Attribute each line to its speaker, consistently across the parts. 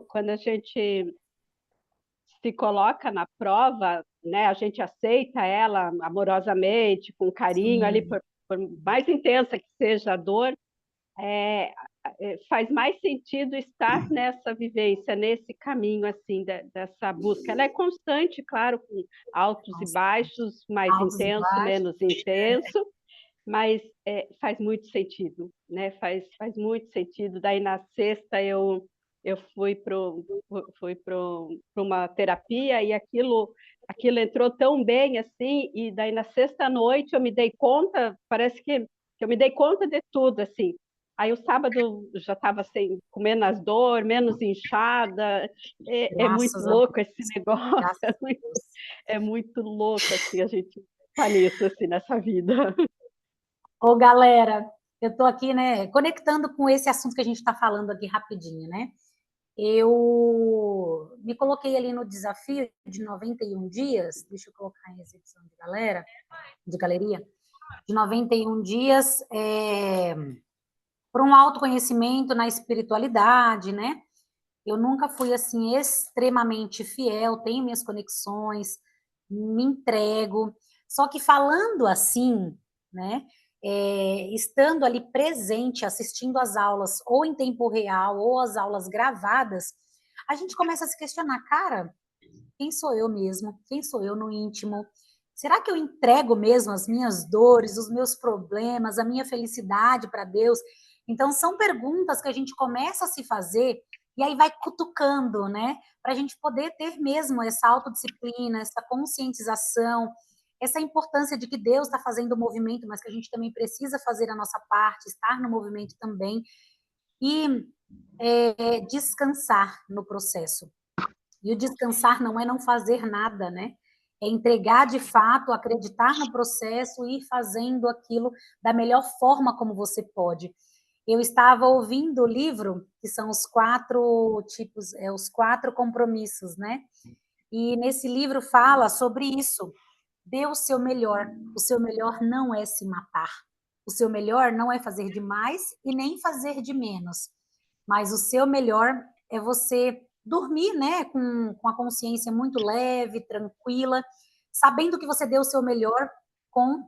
Speaker 1: quando a gente se coloca na prova, né, a gente aceita ela amorosamente, com carinho, ali
Speaker 2: Sim.
Speaker 1: por mais intensa que seja a dor, é, faz mais sentido estar nessa vivência, nesse caminho assim dessa busca. Ela é constante, claro, com altos e baixos, mais
Speaker 2: Altos e
Speaker 1: intenso,
Speaker 2: baixos.
Speaker 1: menos intenso, mas faz muito sentido, né? Faz muito sentido. Daí na sexta eu fui para uma terapia e aquilo entrou tão bem assim, e daí na sexta noite eu me dei conta, parece que eu me dei conta de tudo assim. Aí o sábado já estava com menos dor, menos inchada. É muito
Speaker 2: Graças a
Speaker 1: louco esse
Speaker 2: Deus.
Speaker 1: negócio,
Speaker 2: Graças a Deus.
Speaker 1: é muito louco assim a gente tá nisso assim nessa vida.
Speaker 2: Ô, galera, eu tô aqui, né, conectando com esse assunto que a gente está falando aqui rapidinho, né? Eu me coloquei ali no desafio de 91 dias, deixa eu colocar em exibição de galera, de galeria, de 91 dias para um autoconhecimento na espiritualidade, né? Eu nunca fui assim extremamente fiel, tenho minhas conexões, me entrego. Só que falando assim, né, estando ali presente, assistindo às aulas, ou em tempo real, ou as aulas gravadas, a gente começa a se questionar, cara, quem sou eu mesmo? Quem sou eu no íntimo? Será que eu entrego mesmo as minhas dores, os meus problemas, a minha felicidade para Deus? Então, são perguntas que a gente começa a se fazer e aí vai cutucando, né? Para a gente poder ter mesmo essa autodisciplina, essa conscientização, essa importância de que Deus está fazendo o movimento, mas que a gente também precisa fazer a nossa parte, estar no movimento também e descansar no processo. E o descansar não é não fazer nada, né? É entregar de fato, acreditar no processo e ir fazendo aquilo da melhor forma como você pode. Eu estava ouvindo o livro, que são os 4 tipos, os 4 compromissos, né? E nesse livro fala sobre isso. Dê o seu melhor. O seu melhor não é se matar. O seu melhor não é fazer de mais e nem fazer de menos. Mas o seu melhor é você dormir, né, com a consciência muito leve, tranquila, sabendo que você deu o seu melhor com,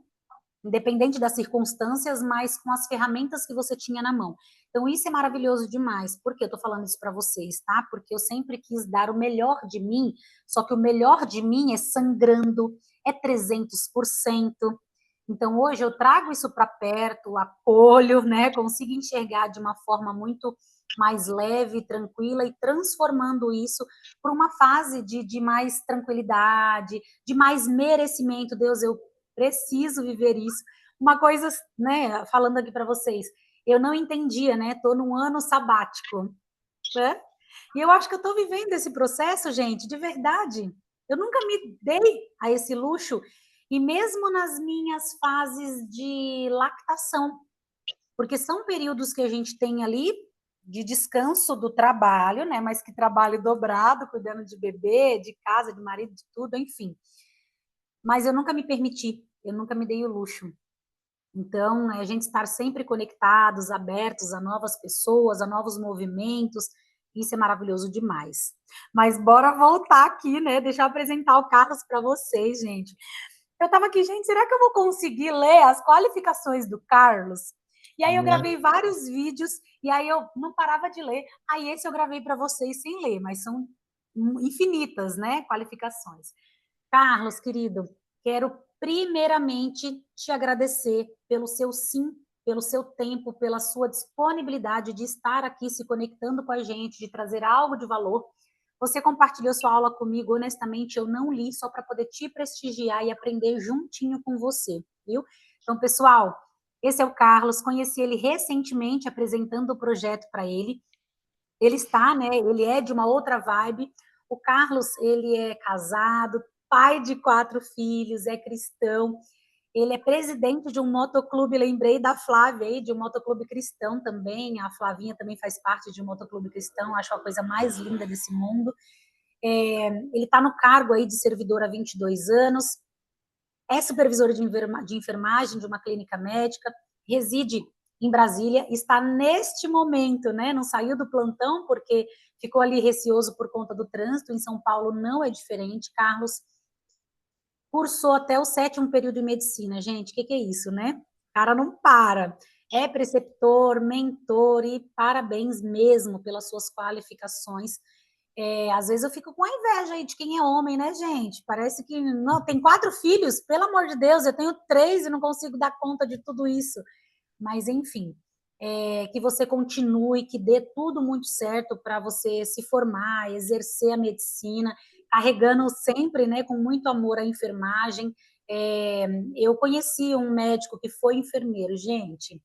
Speaker 2: independente das circunstâncias, mas com as ferramentas que você tinha na mão. Então, isso é maravilhoso demais. Por que eu estou falando isso para vocês, tá? Porque eu sempre quis dar o melhor de mim, só que o melhor de mim é sangrando, é 300%. Então, hoje eu trago isso para perto, acolho, né? Consigo enxergar de uma forma muito mais leve, tranquila e transformando isso para uma fase de mais tranquilidade, de mais merecimento. Deus, eu preciso viver isso. Uma coisa, né, falando aqui para vocês, eu não entendia, né? Estou num ano sabático, né? E eu acho que eu estou vivendo esse processo, gente, de verdade. Eu nunca me dei a esse luxo, e mesmo nas minhas fases de lactação, porque são períodos que a gente tem ali de descanso do trabalho, né? Mas que trabalho dobrado, cuidando de bebê, de casa, de marido, de tudo, enfim. Mas eu nunca me permiti, eu nunca me dei o luxo. Então, a gente estar sempre conectados, abertos a novas pessoas, a novos movimentos, isso é maravilhoso demais. Mas bora voltar aqui, né? Deixa eu apresentar o Carlos para vocês, gente. Eu estava aqui, gente, será que eu vou conseguir ler as qualificações do Carlos? E aí eu gravei vários vídeos e aí eu não parava de ler. Aí esse eu gravei para vocês sem ler, mas são infinitas, né, qualificações. Carlos, querido, quero primeiramente te agradecer pelo seu sim, pelo seu tempo, pela sua disponibilidade de estar aqui se conectando com a gente, de trazer algo de valor. Você compartilhou sua aula comigo, honestamente, eu não li só para poder te prestigiar e aprender juntinho com você, viu? Então, pessoal, esse é o Carlos, conheci ele recentemente apresentando o projeto para ele. Ele está, né? Ele é de uma outra vibe. O Carlos, ele é casado, pai de 4 filhos, é cristão. Ele é presidente de um motoclube, lembrei da Flávia aí, de um motoclube cristão também. A Flavinha também faz parte de um motoclube cristão, acho a coisa mais linda desse mundo. Ele está no cargo aí de servidor há 22 anos, é supervisor de enfermagem de uma clínica médica, reside em Brasília, está neste momento, né? Não saiu do plantão porque ficou ali receoso por conta do trânsito. Em São Paulo não é diferente. Carlos cursou até o 7º período de medicina. Gente, o que é isso, né? O cara não para. É preceptor, mentor e parabéns mesmo pelas suas qualificações. Às vezes eu fico com a inveja aí de quem é homem, né, gente? Parece que não tem 4 filhos, pelo amor de Deus, eu tenho 3 e não consigo dar conta de tudo isso. Mas, enfim, que você continue, que dê tudo muito certo para você se formar, exercer a medicina, carregando sempre, né, com muito amor a enfermagem. Eu conheci um médico que foi enfermeiro, gente,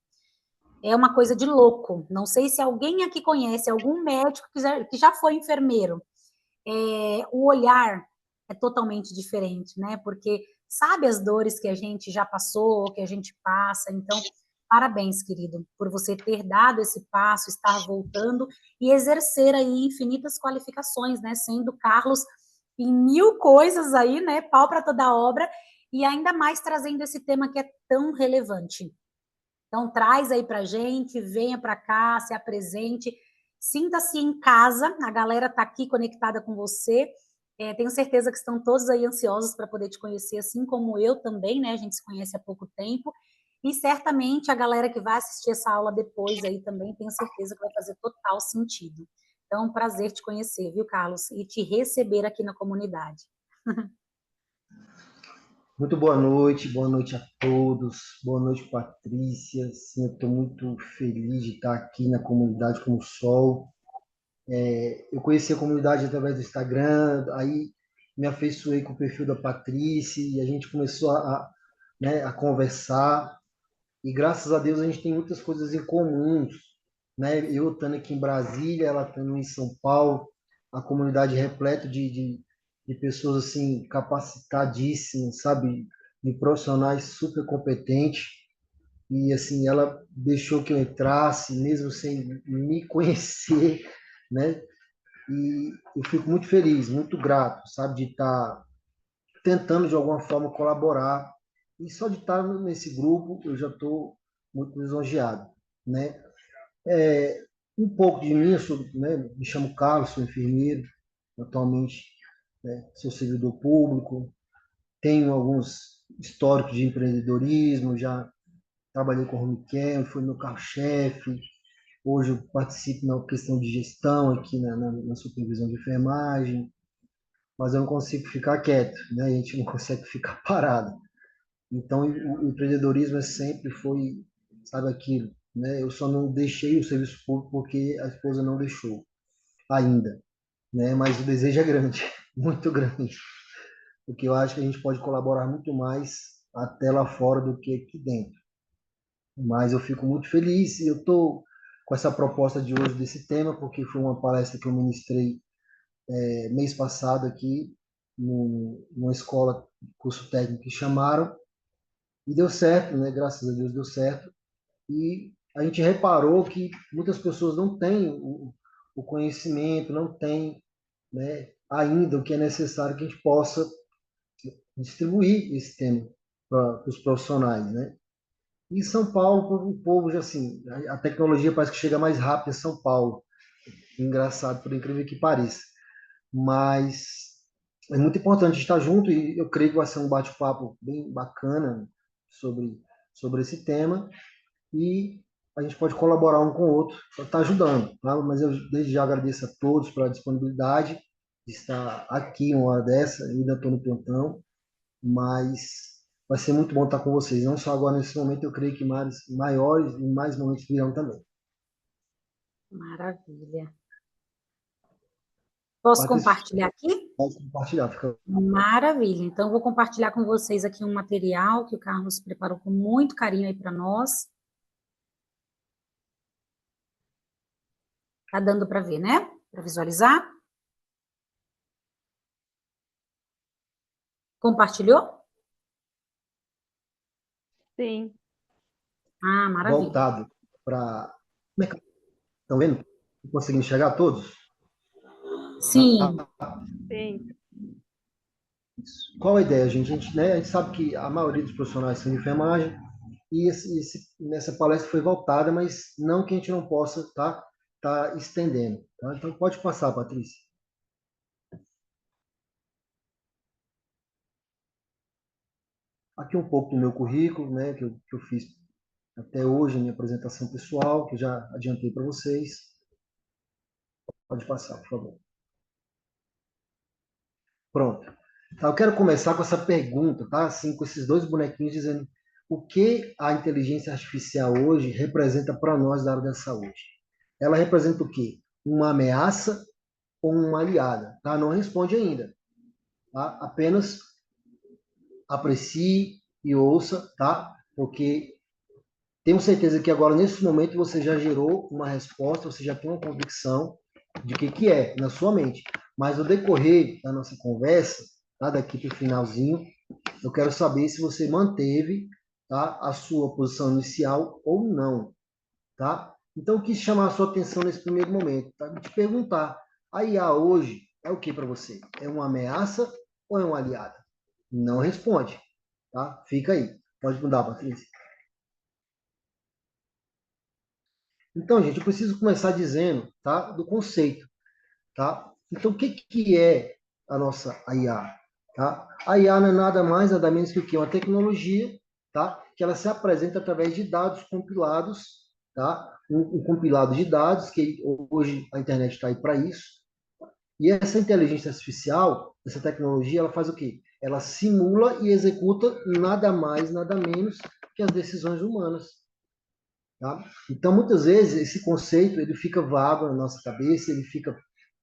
Speaker 2: é uma coisa de louco. Não sei se alguém aqui conhece algum médico que já foi enfermeiro. O olhar é totalmente diferente, né? Porque sabe as dores que a gente já passou, que a gente passa. Então, parabéns, querido, por você ter dado esse passo, estar voltando e exercer aí infinitas qualificações, né? Sendo Carlos em 1000 coisas aí, né? Pau para toda obra e ainda mais trazendo esse tema que é tão relevante. Então, traz aí para a gente, venha para cá, se apresente, sinta-se em casa, a galera está aqui conectada com você. Tenho certeza que estão todos aí ansiosos para poder te conhecer, assim como eu também, né? A gente se conhece há pouco tempo. E certamente a galera que vai assistir essa aula depois aí também, tenho certeza que vai fazer total sentido. Então, é um prazer te conhecer, viu, Carlos? E te receber aqui na comunidade.
Speaker 3: Muito boa noite a todos, boa noite, Patrícia. Sim, eu estou muito feliz de estar aqui na comunidade como Sol. Eu conheci a comunidade através do Instagram, aí me afeiçoei com o perfil da Patrícia e a gente começou né, a conversar. E graças a Deus a gente tem muitas coisas em comum, né? Eu estando aqui em Brasília, ela estando em São Paulo, a comunidade repleta de pessoas assim capacitadíssimas, sabe, de profissionais super competentes. E assim, ela deixou que eu entrasse, mesmo sem me conhecer, né? E eu fico muito feliz, muito grato, sabe, de estar tentando de alguma forma colaborar. E só de estar nesse grupo eu já estou muito lisonjeado, né? Um pouco de mim, eu sou, né, me chamo Carlos, sou enfermeiro, atualmente, né, sou servidor público, tenho alguns históricos de empreendedorismo, já trabalhei com o Home, fui meu carro-chefe, hoje eu participo na questão de gestão aqui na supervisão de enfermagem, mas eu não consigo ficar quieto, né? A gente não consegue ficar parado. Então, o empreendedorismo sempre foi, sabe, aquilo, né? Eu só não deixei o serviço público porque a esposa não deixou ainda, né? Mas o desejo é grande, muito grande, porque eu acho que a gente pode colaborar muito mais até lá fora do que aqui dentro. Mas eu fico muito feliz e eu estou com essa proposta de hoje desse tema, porque foi uma palestra que eu ministrei mês passado aqui numa escola, curso técnico que chamaram, e deu certo, né? Graças a Deus deu certo. E a gente reparou que muitas pessoas não têm o conhecimento, não têm, né, ainda o que é necessário que a gente possa distribuir esse tema para os profissionais, né? E em São Paulo, o povo já assim, a tecnologia parece que chega mais rápido em São Paulo. Engraçado, por incrível que pareça. Mas é muito importante estar junto e eu creio que vai ser um bate-papo bem bacana sobre esse tema e a gente pode colaborar um com o outro para estar ajudando. Tá? Mas eu desde já agradeço a todos pela disponibilidade de estar aqui uma hora dessa, eu ainda estou no plantão, mas vai ser muito bom estar com vocês. Não só agora nesse momento, eu creio que maiores e mais momentos virão também.
Speaker 2: Maravilha. Posso compartilhar aqui?
Speaker 3: Pode compartilhar, fica.
Speaker 2: Maravilha. Então, vou compartilhar com vocês aqui um material que o Carlos preparou com muito carinho aí para nós. Tá dando para ver, né? Para visualizar? Compartilhou?
Speaker 1: Sim.
Speaker 2: Ah, maravilha.
Speaker 3: Voltado para. Estão vendo? Conseguindo enxergar todos?
Speaker 2: Sim.
Speaker 1: Sim.
Speaker 3: Qual a ideia, gente? A gente, né, a gente sabe que a maioria dos profissionais são de enfermagem, e nessa palestra foi voltada, mas não que a gente não possa tá estendendo. Tá? Então, pode passar, Patrícia. Aqui um pouco do meu currículo, né, que eu fiz até hoje, a minha apresentação pessoal, que eu já adiantei para vocês. Pode passar, por favor. Pronto. Tá, eu quero começar com essa pergunta, tá? Assim, com esses dois bonequinhos dizendo o que a inteligência artificial hoje representa para nós da área da saúde. Ela representa o quê? Uma ameaça ou uma aliada? Tá? Não responde ainda. Tá? Apenas aprecie e ouça, tá? Porque tenho certeza que agora, nesse momento, você já gerou uma resposta, você já tem uma convicção de que é na sua mente. Mas no decorrer da nossa conversa, tá? Daqui para o finalzinho, eu quero saber se você manteve, tá? A sua posição inicial ou não, tá? Então, eu quis chamar a sua atenção nesse primeiro momento, tá? Te perguntar, a IA hoje é o que para você? É uma ameaça ou é uma aliada? Não responde, tá? Fica aí. Pode mudar, Patrícia. Então, gente, eu preciso começar dizendo, tá, do conceito, tá? Então, o que que é a nossa IA, tá? A IA não é nada mais, nada menos que o que? Uma tecnologia, tá? Que ela se apresenta através de dados compilados, tá? Um compilado de dados, que hoje a internet está aí para isso. E essa inteligência artificial, essa tecnologia, ela faz o quê? Ela simula e executa nada mais, nada menos que as decisões humanas. Tá? Então, muitas vezes, esse conceito ele fica vago na nossa cabeça, ele fica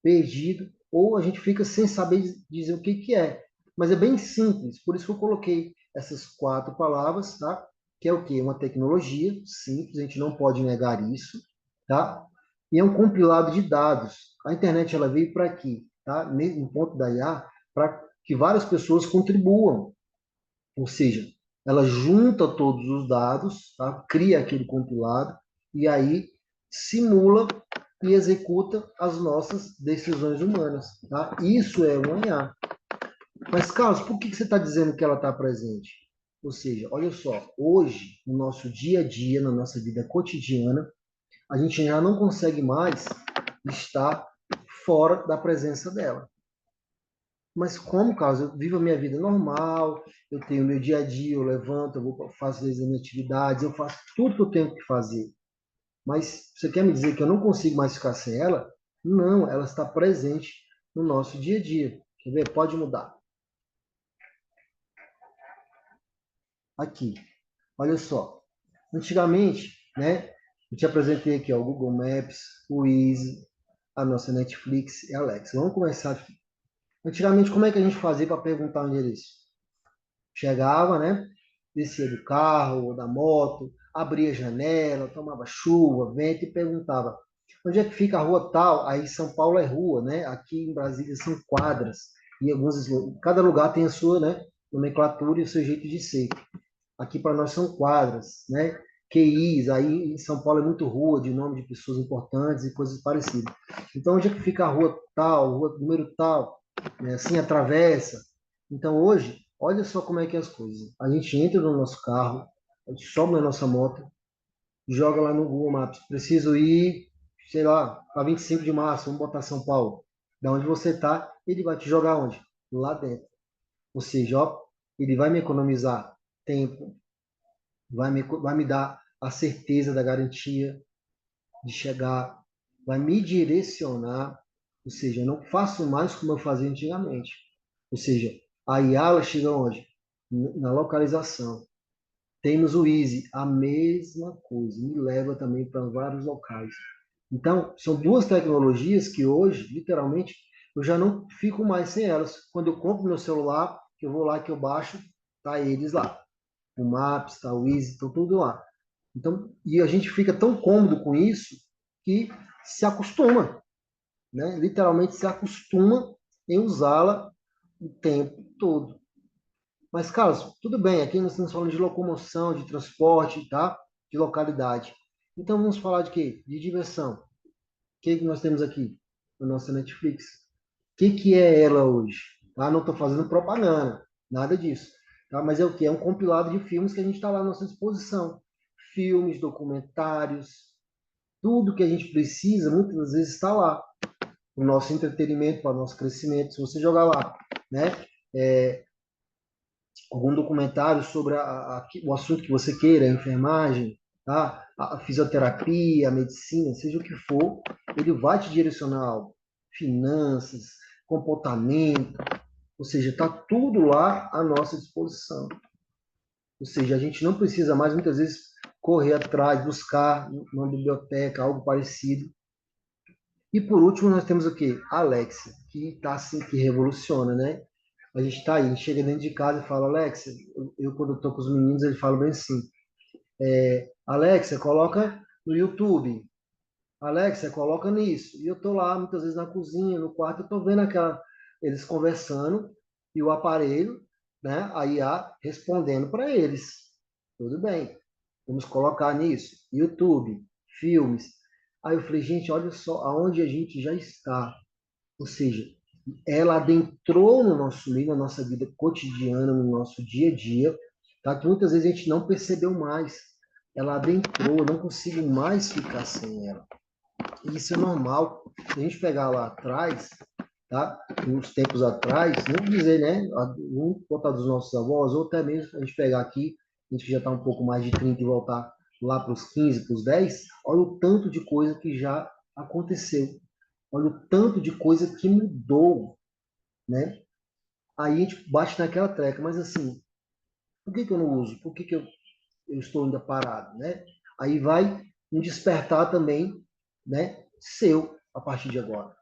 Speaker 3: perdido, ou a gente fica sem saber dizer o que, que é. Mas é bem simples, por isso que eu coloquei essas quatro palavras, tá? Que é o quê? Uma tecnologia simples, a gente não pode negar isso, tá? E é um compilado de dados. A internet ela veio para aqui, tá? No ponto da IA, para que várias pessoas contribuam, ou seja, ela junta todos os dados, tá? Cria aquele compilado e aí simula e executa as nossas decisões humanas. Tá? Isso é um IA. Mas, Carlos, por que você está dizendo que ela está presente? Ou seja, olha só, hoje, no nosso dia a dia, na nossa vida cotidiana, a gente já não consegue mais estar fora da presença dela. Mas como, Carlos? Eu vivo a minha vida normal, eu tenho meu dia a dia, eu levanto, faço as minhas atividades, eu faço tudo que eu tenho que fazer. Mas você quer me dizer que eu não consigo mais ficar sem ela? Não, ela está presente no nosso dia a dia. Quer ver? Pode mudar. Aqui. Olha só. Antigamente, né? Eu te apresentei aqui ó, o Google Maps, o Easy, a nossa Netflix e a Alexa. Vamos começar aqui. Antigamente, como é que a gente fazia para perguntar o endereço? Chegava, né? Descia do carro ou da moto, abria a janela, tomava chuva, vento e perguntava: onde é que fica a rua tal? Aí São Paulo é rua, né? Aqui em Brasília são quadras. E cada lugar tem a sua, né, nomenclatura e o seu jeito de ser. Aqui para nós são quadras, né? QIs, aí em São Paulo é muito rua, de nome de pessoas importantes e coisas parecidas. Então, onde é que fica a rua tal, rua número tal? Assim, atravessa. Então, hoje, olha só como é que é as coisas. A gente entra no nosso carro, a gente sobe na nossa moto, joga lá no Google Maps. Preciso ir, sei lá, para 25 de março, vamos botar São Paulo. Da onde você está, ele vai te jogar onde? Lá dentro. Ou seja, ó, ele vai me economizar tempo, vai me dar a certeza da garantia de chegar, vai me direcionar, ou seja, eu não faço mais como eu fazia antigamente. Ou seja, a IA chega onde? Na localização. Temos o Easy, a mesma coisa, me leva também para vários locais. Então, são duas tecnologias que hoje, literalmente, eu já não fico mais sem elas. Quando eu compro meu celular, que eu vou lá, que eu baixo, tá eles lá. O Maps, tá o Easy, estão tudo lá. Então, e a gente fica tão cômodo com isso que se acostuma, né? Literalmente se acostuma em usá-la o tempo todo. Mas, Carlos, tudo bem, aqui nós estamos falando de locomoção, de transporte, tá? De localidade. Então vamos falar de quê? De diversão. O que nós temos aqui? Na nossa Netflix. O que é ela hoje? Tá? Não estou fazendo propaganda, nada disso. tá? Mas é o quê? É um compilado de filmes que a gente está lá à nossa disposição. Filmes, documentários, tudo que a gente precisa, muitas das vezes está lá. Para o nosso entretenimento, para o nosso crescimento. Se você jogar lá, né? Algum documentário sobre o assunto que você queira, a enfermagem, tá? A fisioterapia, a medicina, seja o que for, ele vai te direcionar a algo. Finanças, comportamento, ou seja, está tudo lá à nossa disposição. Ou seja, a gente não precisa mais, muitas vezes, correr atrás, buscar numa biblioteca, algo parecido. E por último, nós temos o quê? A Alexa, que está assim, que revoluciona, né? A gente está aí, a gente chega dentro de casa e fala, Alexa, quando estou com os meninos, ele fala bem assim, Alexa, coloca no YouTube, Alexa, coloca nisso. E eu estou lá, muitas vezes na cozinha, no quarto, eu estou vendo eles conversando e o aparelho, né, a IA respondendo para eles. Tudo bem, vamos colocar nisso. YouTube, filmes. Aí eu falei, gente, olha só aonde a gente já está. Ou seja, ela adentrou no nosso meio, na nossa vida cotidiana, no nosso dia a dia, tá? Que muitas vezes a gente não percebeu mais. Ela adentrou, eu não consigo mais ficar sem ela. E isso é normal. Se a gente pegar lá atrás, tá? Uns tempos atrás, não vou dizer, né? Vamos botar dos nossos avós, ou até mesmo a gente pegar aqui, a gente que já está um pouco mais de 30 e voltar lá para os 15, para os 10, olha o tanto de coisa que já aconteceu. Olha o tanto de coisa que mudou, né? Aí a gente bate naquela treca, mas assim, por que eu não uso? Por que eu estou ainda parado, né? Aí vai um despertar também, né? Seu, a partir de agora,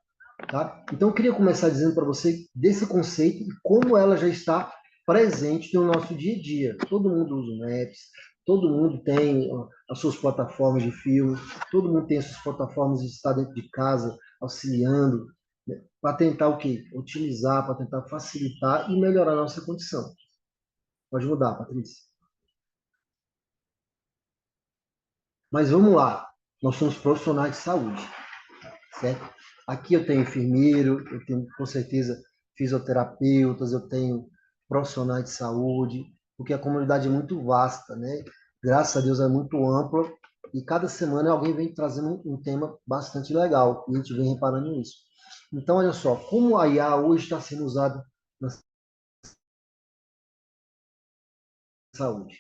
Speaker 3: tá? Então eu queria começar dizendo para você desse conceito e como ela já está presente no nosso dia a dia. Todo mundo usa o Maps, todo mundo tem as suas plataformas de filme, todo mundo tem as suas plataformas de estar dentro de casa, auxiliando, né? Para tentar o quê? Utilizar, para tentar facilitar e melhorar a nossa condição. Pode mudar, Patrícia. Mas vamos lá. Nós somos profissionais de saúde, certo? Aqui eu tenho enfermeiro, eu tenho com certeza fisioterapeutas, eu tenho profissionais de saúde, porque a comunidade é muito vasta, né? Graças a Deus é muito ampla e cada semana alguém vem trazendo um tema bastante legal e a gente vem reparando nisso. Então, olha só, como a IA hoje está sendo usada na saúde?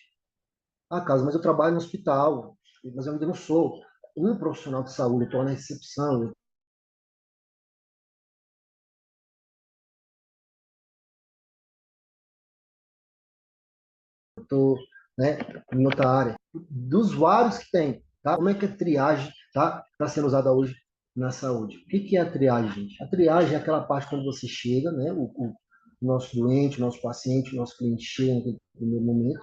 Speaker 3: Ah, Carlos, mas eu trabalho no hospital, mas eu ainda não sou um profissional de saúde, eu estou na recepção, eu estou, né, em outra área. Dos vários que tem, tá? Como é que a triagem tá sendo usada hoje na saúde? O que que é a triagem, gente? A triagem é aquela parte quando você chega, né, o nosso doente, o nosso paciente, o nosso cliente chega naquele primeiro momento,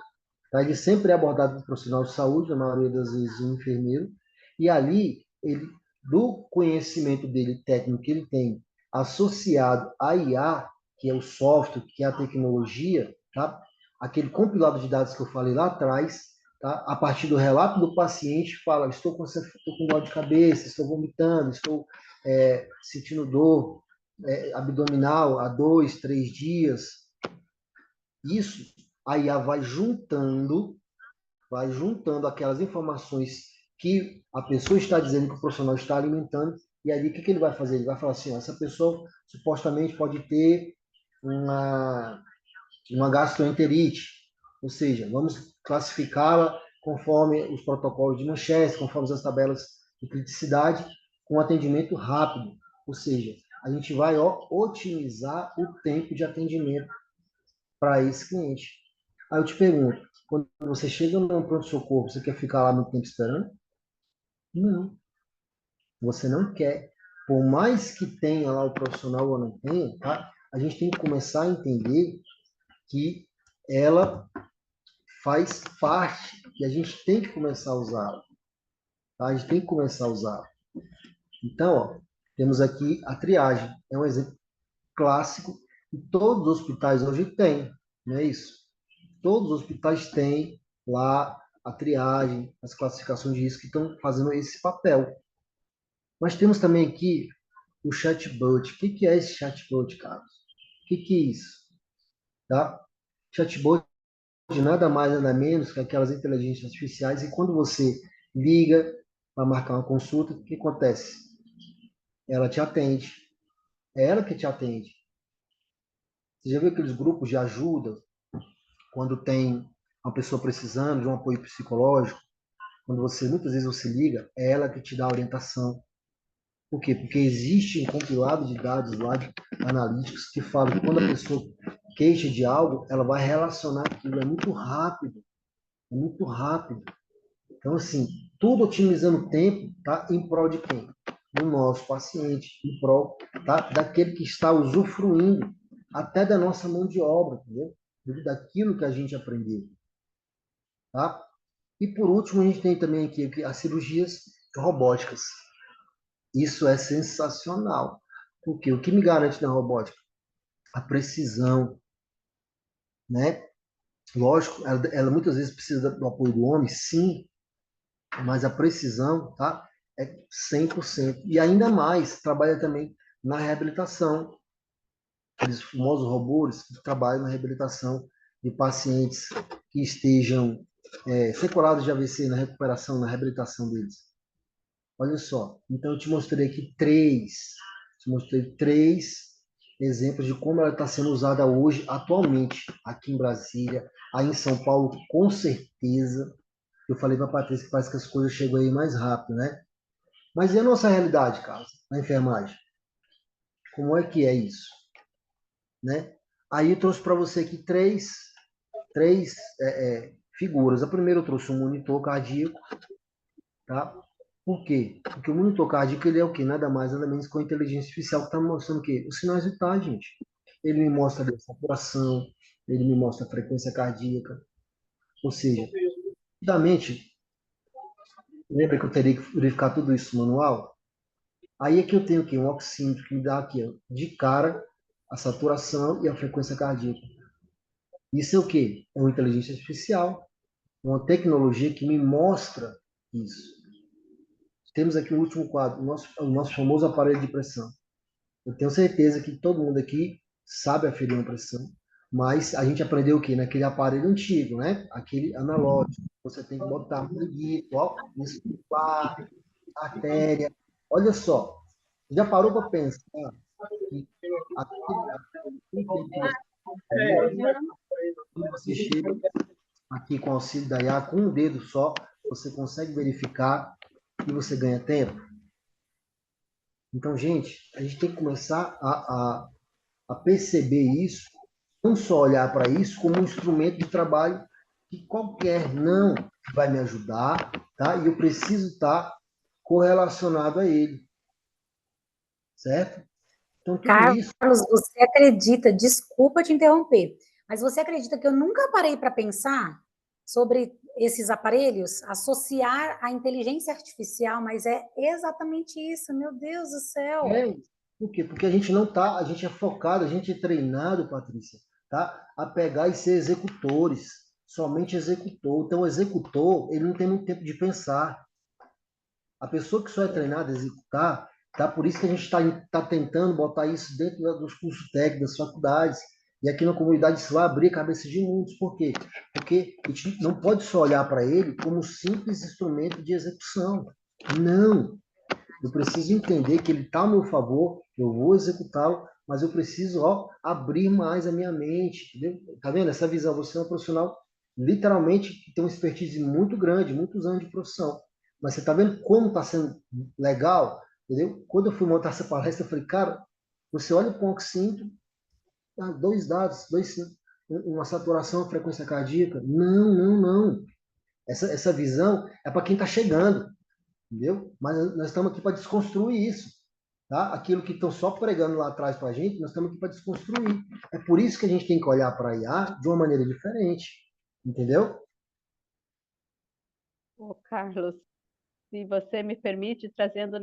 Speaker 3: tá? Ele sempre é abordado por um profissional de saúde, na maioria das vezes um enfermeiro, e ali, ele, do conhecimento dele, técnico que ele tem, associado à IA, que é o software, que é a tecnologia, tá? Aquele compilado de dados que eu falei lá atrás, tá? A partir do relato do paciente, fala, estou com dor de cabeça, estou vomitando, estou sentindo dor abdominal há 2, 3 dias. Isso, a IA vai juntando aquelas informações que a pessoa está dizendo que o profissional está alimentando, e ali o que ele vai fazer? Ele vai falar assim, ó, essa pessoa supostamente pode ter uma gastroenterite, ou seja, vamos classificá-la conforme os protocolos de Manchester, conforme as tabelas de criticidade, com atendimento rápido, ou seja, a gente vai otimizar o tempo de atendimento para esse cliente. Aí eu te pergunto, quando você chega no pronto-socorro, você quer ficar lá muito tempo esperando? Não, você não quer. Por mais que tenha lá o profissional ou não tenha, tá? A gente tem que começar a entender que ela faz parte e a gente tem que começar a usá-la. Tá? A gente tem que começar a usá-la. Então, ó, temos aqui a triagem. É um exemplo clássico e todos os hospitais hoje têm, não é isso? Todos os hospitais têm lá a triagem, as classificações de risco que estão fazendo esse papel. Mas temos também aqui o chatbot. O que é esse chatbot, Carlos? O que é isso? Tá? Chatbot nada mais, nada menos que aquelas inteligências artificiais, e quando você liga para marcar uma consulta, o que acontece? Ela te atende. É ela que te atende. Você já viu aqueles grupos de ajuda, quando tem uma pessoa precisando de um apoio psicológico? Quando você, muitas vezes você liga, é ela que te dá a orientação. Por quê? Porque existe um compilado de dados lá, de analíticos, que falam que quando a pessoa queixa de algo, ela vai relacionar aquilo. É muito rápido. É muito rápido. Então, assim, tudo otimizando o tempo, tá? Em prol de quem? Do nosso paciente, em prol, tá? Daquele que está usufruindo até da nossa mão de obra, entendeu? Daquilo que a gente aprendeu, tá? E por último, a gente tem também aqui as cirurgias robóticas. Isso é sensacional. Porque o que me garante na robótica? A precisão, né? Lógico, ela muitas vezes precisa do apoio do homem, sim, mas a precisão, tá? É 100%. E ainda mais, trabalha também na reabilitação. Aqueles famosos robôs que trabalham na reabilitação de pacientes que estejam seculados de AVC, na recuperação, na reabilitação deles. Olha só, então eu te mostrei três exemplos de como ela está sendo usada hoje, atualmente, aqui em Brasília, aí em São Paulo, com certeza. Eu falei para a Patrícia que parece que as coisas chegam aí mais rápido, né? Mas e a nossa realidade, Carlos, na enfermagem? Como é que é isso? Né? Aí eu trouxe para você aqui três figuras. A primeira eu trouxe um monitor cardíaco, tá? Por quê? Porque o monitor cardíaco ele é o quê? Nada mais, nada menos que a inteligência artificial que está mostrando o quê? Os sinais vitais, gente. Ele me mostra a saturação, ele me mostra a frequência cardíaca. Ou seja, rapidamente, lembra que eu teria que verificar tudo isso manual? Aí é que eu tenho aqui um oxímetro que me dá aqui, ó, de cara, a saturação e a frequência cardíaca. Isso é o quê? É uma inteligência artificial, uma tecnologia que me mostra isso. Temos aqui o último quadro, o nosso famoso aparelho de pressão. Eu tenho certeza que todo mundo aqui sabe aferir uma pressão, mas a gente aprendeu o quê? Naquele aparelho antigo, né? Aquele analógico. Você tem que botar um liguito, ó, escutar, artéria. Olha só, já parou para pensar que aquele tempo que você quando você chega aqui com o auxílio da IA, com um dedo só, você consegue verificar que você ganha tempo? Então, gente, a gente tem que começar a perceber isso, não só olhar para isso como um instrumento de trabalho que qualquer não vai me ajudar, tá? E eu preciso estar correlacionado a ele, certo? Então, tudo isso.
Speaker 2: Carlos, você acredita, desculpa te interromper, mas você acredita que eu nunca parei para pensar sobre esses aparelhos, associar a inteligência artificial, mas é exatamente isso, meu Deus do céu.
Speaker 3: É, por quê? Porque a gente não tá, a gente é focado, a gente é treinado, Patrícia, tá? A pegar e ser executores, somente executor. Então, o executor, ele não tem muito tempo de pensar. A pessoa que só é treinada a executar, tá? Por isso que a gente está tentando botar isso dentro dos cursos técnicos, das faculdades. E aqui na comunidade isso vai abrir a cabeça de muitos. Por quê? Porque a gente não pode só olhar para ele como um simples instrumento de execução. Não. Eu preciso entender que ele está ao meu favor, eu vou executá-lo, mas eu preciso, ó, abrir mais a minha mente, entendeu? Tá vendo essa visão? Você é um profissional literalmente que tem uma expertise muito grande, muitos anos de profissão. Mas você tá vendo como está sendo legal, entendeu? Quando eu fui montar essa palestra, eu falei, cara, você olha para o oxímetro, dois dados, uma saturação, uma frequência cardíaca. Não, não, não. Essa visão é para quem está chegando, entendeu? Mas nós estamos aqui para desconstruir isso, tá? Aquilo que estão só pregando lá atrás para a gente, nós estamos aqui para desconstruir. É por isso que a gente tem que olhar para a IA de uma maneira diferente, entendeu?
Speaker 1: Ô, Carlos, se você me permite, trazendo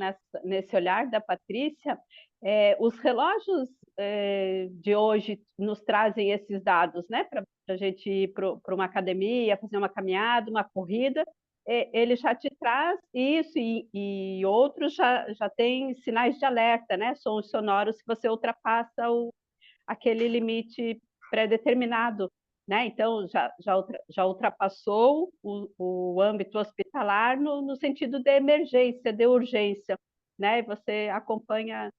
Speaker 1: nesse olhar da Patrícia, os relógios de hoje nos trazem esses dados, né? Para a gente ir para uma academia, fazer uma caminhada, uma corrida, ele já te traz isso e outros já tem sinais de alerta, né? Sons sonoros se você ultrapassa aquele limite pré-determinado. né? Então, já ultrapassou o âmbito hospitalar no sentido de emergência, de urgência, né? Você acompanha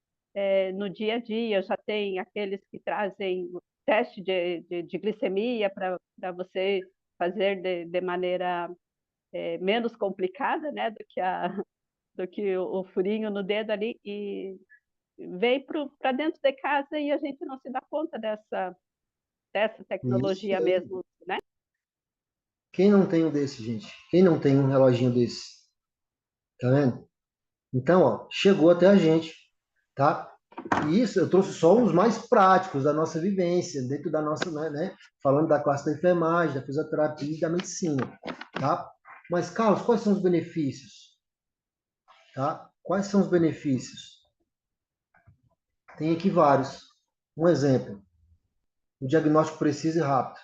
Speaker 1: no dia a dia, já tem aqueles que trazem teste de glicemia para você fazer de maneira menos complicada, né? Do que o furinho no dedo ali, e vem para dentro de casa e a gente não se dá conta dessa
Speaker 3: Isso
Speaker 1: tecnologia
Speaker 3: mesmo.
Speaker 1: mesmo, né?
Speaker 3: Quem não tem um desse, gente? Quem não tem um reloginho desse? Tá vendo? Então, ó, chegou até a gente, tá? E isso eu trouxe só os mais práticos da nossa vivência, dentro da nossa, né? Falando da classe da enfermagem, da fisioterapia e da medicina, tá? Mas, Carlos, quais são os benefícios? Tá? Quais são os benefícios? Tem aqui vários. Um exemplo, o diagnóstico preciso e rápido.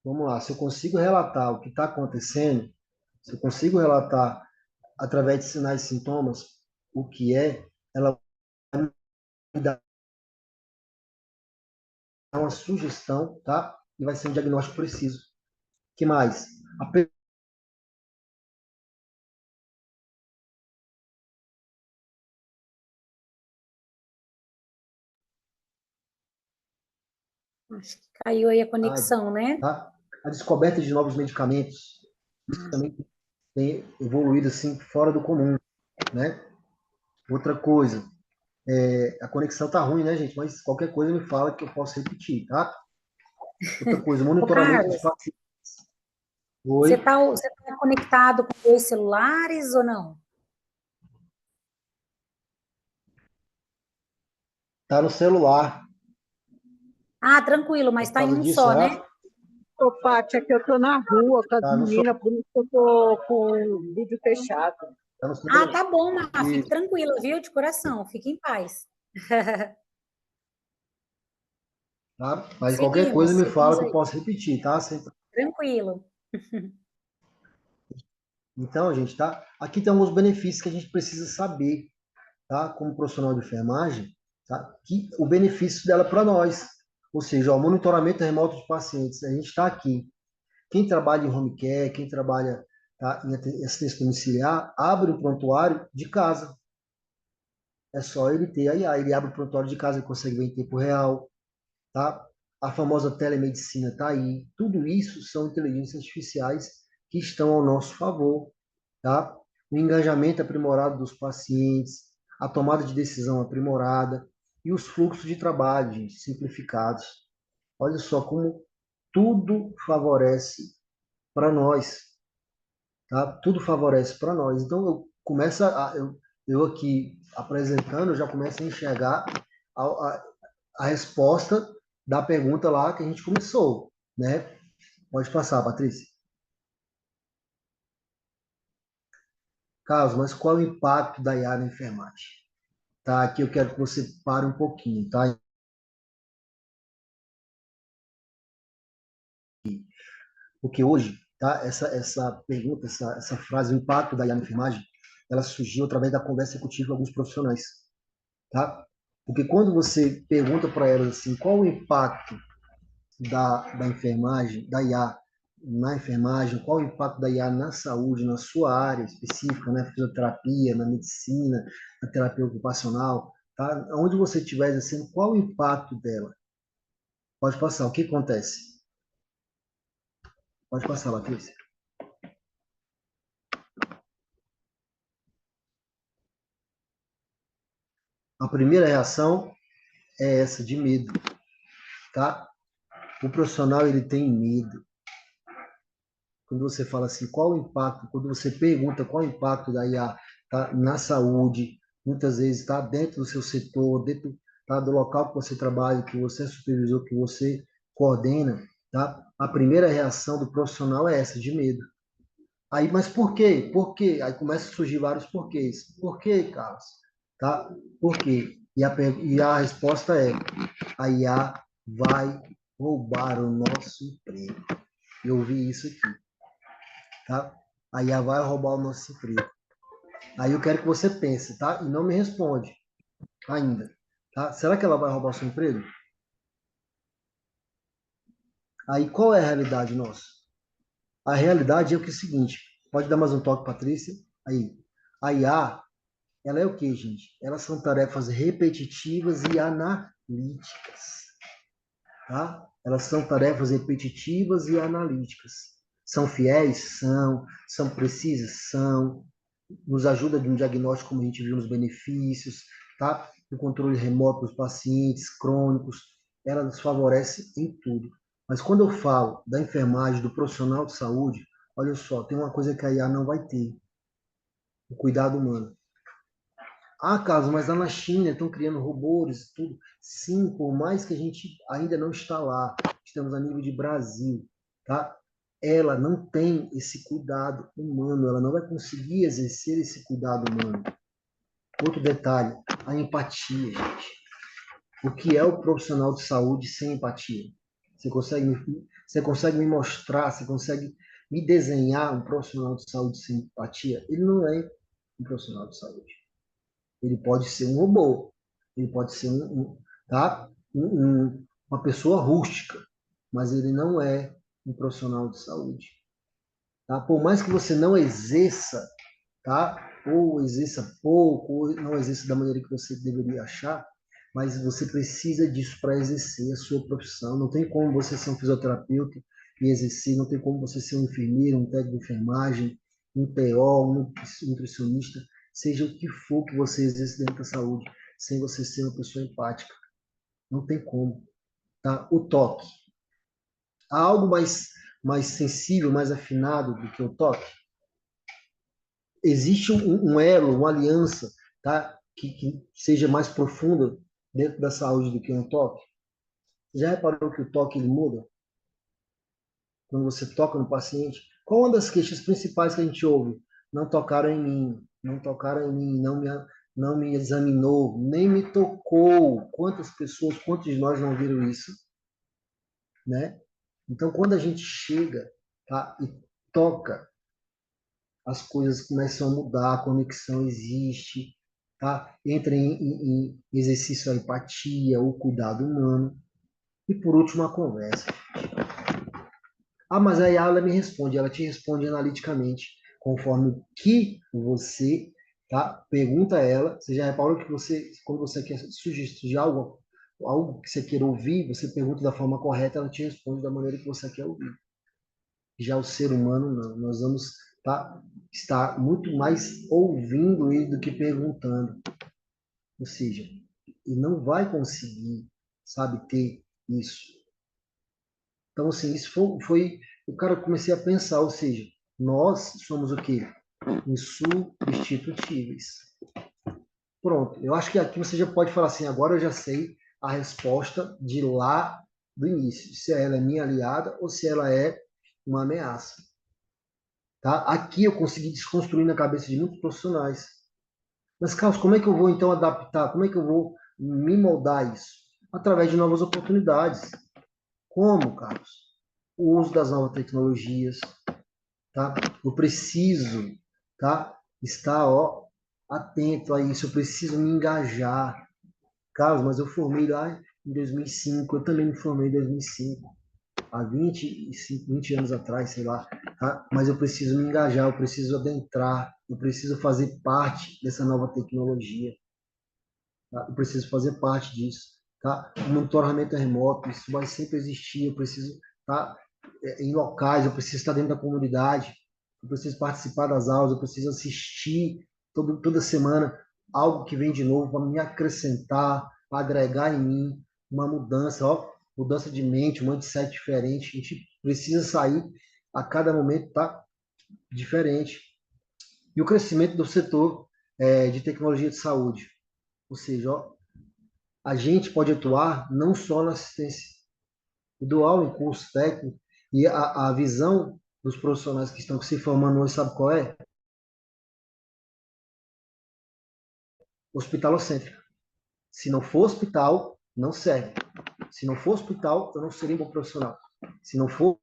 Speaker 3: Vamos lá, se eu consigo relatar o que está acontecendo, se eu consigo relatar através de sinais e sintomas o que é, ela vai me dar uma sugestão, tá? E vai ser um diagnóstico preciso. O que mais? A
Speaker 2: Acho que caiu aí a
Speaker 3: prioridade,
Speaker 2: conexão, né?
Speaker 3: tá? A descoberta de novos medicamentos, isso também tem evoluído assim fora do comum, né? Outra coisa, a conexão tá ruim, né, gente? Mas qualquer coisa me fala que eu posso repetir, tá? Outra coisa,
Speaker 2: Ô,
Speaker 3: monitoramento dos
Speaker 2: Carlos,
Speaker 3: pacientes.
Speaker 2: você
Speaker 3: Oi,
Speaker 2: está conectado com dois celulares ou não?
Speaker 3: tá no celular.
Speaker 2: Ah, tranquilo,
Speaker 3: É
Speaker 2: mas
Speaker 3: por
Speaker 2: está em
Speaker 3: causa
Speaker 2: um
Speaker 3: disso,
Speaker 2: só, né?
Speaker 3: será?
Speaker 4: Ô, Paty, é que eu tô na rua com as
Speaker 3: Tá no,
Speaker 4: meninas, por isso que eu tô com o vídeo fechado.
Speaker 3: tá no
Speaker 2: Ah,
Speaker 3: celular.
Speaker 2: tá bom, Má, fique
Speaker 3: Isso,
Speaker 2: tranquila, viu? De coração, fique em paz.
Speaker 3: tá? Mas qualquer coisa
Speaker 2: Seguimos,
Speaker 3: me
Speaker 2: seguimos
Speaker 3: fala que eu
Speaker 2: aí.
Speaker 3: posso repetir, tá?
Speaker 2: Tranquilo.
Speaker 3: Então, gente, tá? Aqui tem alguns benefícios que a gente precisa saber, tá? Como profissional de enfermagem, tá? Que o benefício dela para nós. Ou seja, o monitoramento remoto de pacientes. A gente está aqui. Quem trabalha em home care, quem trabalha, tá, em assistência domiciliar, abre o prontuário de casa. É só ele ter aí, ele abre o prontuário de casa, ele consegue ver em tempo real, tá? A famosa telemedicina está aí. Tudo isso são inteligências artificiais que estão ao nosso favor, tá? O engajamento aprimorado dos pacientes, a tomada de decisão aprimorada e os fluxos de trabalho, gente, simplificados. Olha só como tudo favorece para nós, tá? Tudo favorece para nós. Então eu aqui apresentando, eu já começo a enxergar a resposta da pergunta lá que a gente começou, né? Pode passar, Patrícia. Carlos, mas qual é o impacto da IA na enfermagem? Tá? Aqui eu quero que você pare um pouquinho, tá? Porque hoje, tá? Essa pergunta, essa frase, o impacto da IA na enfermagem, ela surgiu através da conversa que eu tive com alguns profissionais, tá? Porque quando você pergunta para elas assim, qual o impacto da enfermagem, da IA na enfermagem, qual o impacto da IA na saúde, na sua área específica, na fisioterapia, na medicina, na terapia ocupacional, tá? Onde você estiver exercendo, qual o impacto dela? Pode passar, o que acontece? Pode passar, Patrícia. A primeira reação é essa, de medo, tá? O profissional, ele tem medo. Quando você fala assim, qual o impacto, quando você pergunta qual o impacto da IA, tá, na saúde, muitas vezes está dentro do seu setor, dentro, tá, do local que você trabalha, que você é supervisor, que você coordena, tá? A primeira reação do profissional é essa, de medo. Aí, mas por quê? Por quê? Aí começa a surgir vários porquês. Por quê, Carlos? Tá? Por quê? E a resposta é: a IA vai roubar o nosso emprego. Eu ouvi isso aqui, tá? A IA vai roubar o nosso emprego. Aí eu quero que você pense, tá? E não me responde ainda, tá? Será que ela vai roubar o seu emprego? Aí, qual é a realidade nossa? A realidade é o que é o seguinte, pode dar mais um toque, Patrícia? Aí, a IA, ela é o que, gente? Elas são tarefas repetitivas e analíticas, tá? Elas são tarefas repetitivas e analíticas. São fiéis? São. São precisas? São. Nos ajuda de um diagnóstico, como a gente viu nos benefícios, tá? No controle remoto dos pacientes crônicos, ela nos favorece em tudo. Mas quando eu falo da enfermagem, do profissional de saúde, olha só, tem uma coisa que a IA não vai ter, o cuidado humano. Ah, Carlos, mas lá na China estão criando robôs e tudo. Sim, por mais que a gente ainda não está lá, estamos a nível de Brasil, tá? Ela não tem esse cuidado humano, ela não vai conseguir exercer esse cuidado humano. Outro detalhe, a empatia, gente. O que é o profissional de saúde sem empatia? Você consegue me mostrar, você consegue me desenhar um profissional de saúde sem empatia? Ele não é um profissional de saúde. Ele pode ser um robô, ele pode ser tá? Uma pessoa rústica, mas ele não é um profissional de saúde. Tá? Por mais que você não exerça, tá? Ou exerça pouco, ou não exerça da maneira que você deveria achar, mas você precisa disso para exercer a sua profissão. Não tem como você ser um fisioterapeuta e exercer, não tem como você ser um enfermeiro, um técnico de enfermagem, um TO, um nutricionista, seja o que for que você exerce dentro da saúde, sem você ser uma pessoa empática. Não tem como. Tá? O toque. Há algo mais sensível, mais afinado do que o toque? Existe um elo, uma aliança, tá? Que seja mais profunda dentro da saúde do que um toque? Já reparou que o toque ele muda? Quando você toca no paciente? Qual uma das queixas principais que a gente ouve? Não tocaram em mim, não tocaram em mim, não me examinou, nem me tocou. Quantas pessoas, quantos de nós não viram isso? Né? Então, quando a gente chega, tá, e toca, as coisas começam a mudar, a conexão existe, tá? Entra em exercício a empatia, o cuidado humano. E por último, a conversa. Ah, mas aí ela me responde, ela te responde analiticamente, conforme o que você, tá? Pergunta a ela. Você já reparou que você, quando você quer sugerir algo que você queira ouvir, você pergunta da forma correta, ela te responde da maneira que você quer ouvir. Já o ser humano, não. Nós vamos estar muito mais ouvindo ele do que perguntando. Ou seja, ele não vai conseguir, sabe, ter isso. Então, assim, isso foi o cara comecei a pensar, ou seja, nós somos o quê? Insubstitutíveis. Pronto, eu acho que aqui você já pode falar assim, agora eu já sei a resposta de lá do início, se ela é minha aliada ou se ela é uma ameaça. Tá? Aqui eu consegui desconstruir na cabeça de muitos profissionais. Mas, Carlos, como é que eu vou então adaptar? Como é que eu vou me moldar isso? Através de novas oportunidades. Como, Carlos? O uso das novas tecnologias. Tá? Eu preciso, tá, estar atento a isso. Eu preciso me engajar. Carlos, mas eu formei lá em 2005. Eu também me formei em 2005. Há 20 anos atrás, sei lá, tá? Mas eu preciso me engajar, eu preciso adentrar, eu preciso fazer parte dessa nova tecnologia, tá? Eu preciso fazer parte disso, tá? O monitoramento remoto, isso vai sempre existir, eu preciso estar em locais, eu preciso estar dentro da comunidade, eu preciso participar das aulas, eu preciso assistir toda semana algo que vem de novo para me acrescentar, para agregar em mim uma mudança, mudança de mente, um mindset diferente. A gente precisa sair a cada momento, tá? Diferente. E o crescimento do setor de tecnologia de saúde. Ou seja, a gente pode atuar não só na assistência. Eu dou aula em curso técnico e a visão dos profissionais que estão se formando hoje, sabe qual é? Hospitalocêntrica. Se não for hospital, não serve. Se não for hospital, eu não seria um bom profissional. Se não for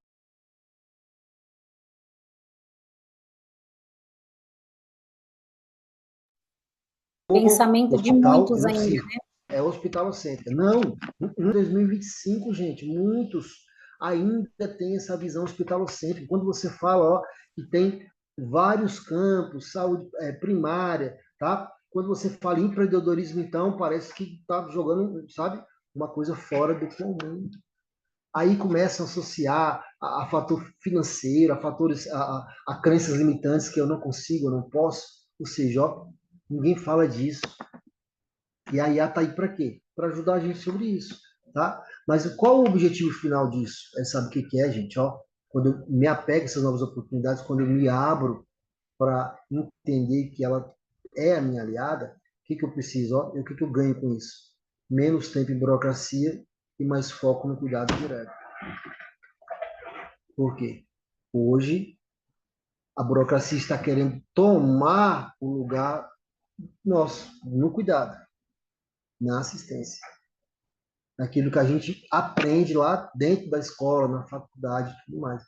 Speaker 2: Pensamento de
Speaker 3: hospital, eu
Speaker 2: muitos
Speaker 3: não
Speaker 2: ainda,
Speaker 3: sirvo.
Speaker 2: né?
Speaker 3: É hospitalocêntrica. Não, em 2025, gente, muitos ainda tem essa visão hospitalocêntrica. Quando você fala, ó, que tem vários campos, saúde primária, tá? Quando você fala em empreendedorismo, então, parece que está jogando, sabe, uma coisa fora do comum. Aí começam a associar a fator financeiro, a fatores, a crenças limitantes que eu não consigo, eu não posso. Ou seja, ó, ninguém fala disso. E a IA está aí para quê? Para ajudar a gente sobre isso, tá? Mas qual o objetivo final disso? Sabe o que que é, gente? Ó, quando eu me apego a essas novas oportunidades, quando eu me abro para entender que ela é a minha aliada, o que que eu preciso? Ó, e o que que eu ganho com isso? Menos tempo em burocracia e mais foco no cuidado direto. Por quê? Hoje, a burocracia está querendo tomar o lugar nosso, no cuidado, na assistência. Naquilo que a gente aprende lá dentro da escola, na faculdade e tudo mais.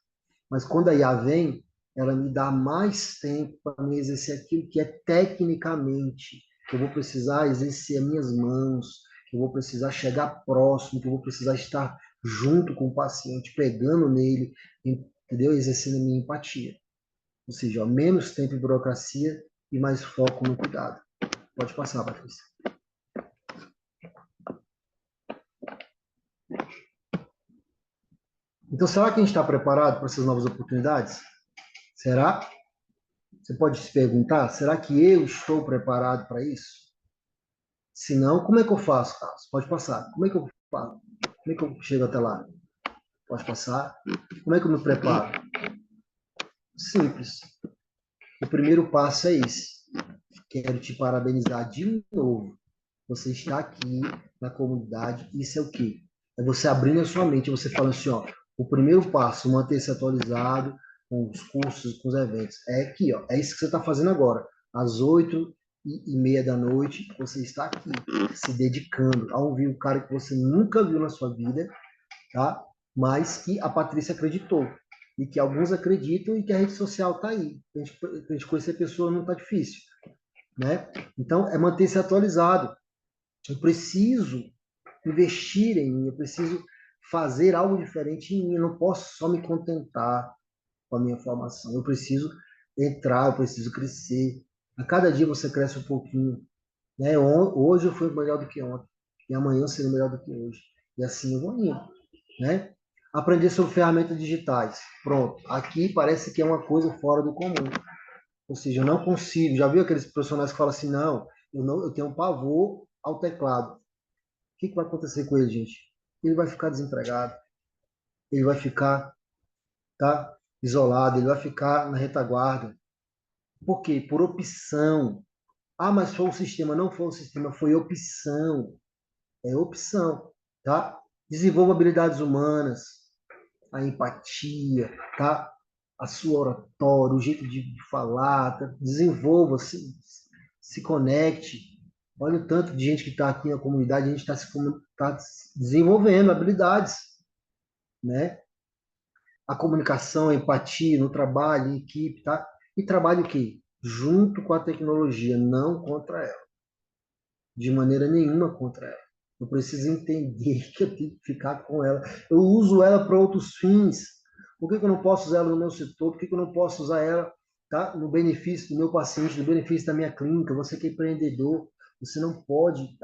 Speaker 3: Mas quando a IA vem, ela me dá mais tempo para me exercer aquilo que é tecnicamente, que eu vou precisar exercer as minhas mãos, que eu vou precisar chegar próximo, que eu vou precisar estar junto com o paciente, pegando nele, entendeu? Exercendo a minha empatia. Ou seja, ó, menos tempo em burocracia e mais foco no cuidado. Pode passar, Patrícia. Então, será que a gente está preparado para essas novas oportunidades? Será? Você pode se perguntar, será que eu estou preparado para isso? Se não, como é que eu faço, Carlos? Pode passar. Como é que eu faço? Como é que eu chego até lá? Pode passar. Como é que eu me preparo? Simples. O primeiro passo é esse. Quero te parabenizar de novo. Você está aqui na comunidade. Isso é o quê? É você abrindo a sua mente, você falando assim, ó, o primeiro passo, manter-se atualizado com os cursos, com os eventos. É aqui, ó, é isso que você está fazendo agora. Às 8h30 da noite, você está aqui, se dedicando a ouvir um cara que você nunca viu na sua vida, tá? Mas que a Patrícia acreditou. E que alguns acreditam e que a rede social está aí. A gente conhecer a pessoa não está difícil, né? Então, é manter-se atualizado. Eu preciso investir em mim, eu preciso fazer algo diferente em mim, eu não posso só me contentar com a minha formação, eu preciso entrar, eu preciso crescer. A cada dia você cresce um pouquinho, né? Hoje eu fui melhor do que ontem, e amanhã eu serei melhor do que hoje. E assim eu vou indo, né? Aprender sobre ferramentas digitais. Pronto, aqui parece que é uma coisa fora do comum. Ou seja, eu não consigo. Já viu aqueles profissionais que falam assim, não, eu tenho um pavor ao teclado. O que vai acontecer com ele, gente? Ele vai ficar desempregado, ele vai ficar, tá, isolado, ele vai ficar na retaguarda. Por quê? Por opção. Ah, mas foi o sistema. Não foi o sistema, foi opção. É opção, tá? Desenvolva habilidades humanas, a empatia, tá? A sua oratória, o jeito de falar, tá? Desenvolva, se conecte. Olha o tanto de gente que está aqui na comunidade, a gente está tá desenvolvendo habilidades, né? A comunicação, a empatia no trabalho, em equipe, tá? E trabalho o quê? Junto com a tecnologia, não contra ela. De maneira nenhuma contra ela. Eu preciso entender que eu tenho que ficar com ela. Eu uso ela para outros fins. Por que eu não posso usar ela no meu setor? Por que eu não posso usar ela, tá, no benefício do meu paciente, no benefício da minha clínica? Você que é empreendedor, você não pode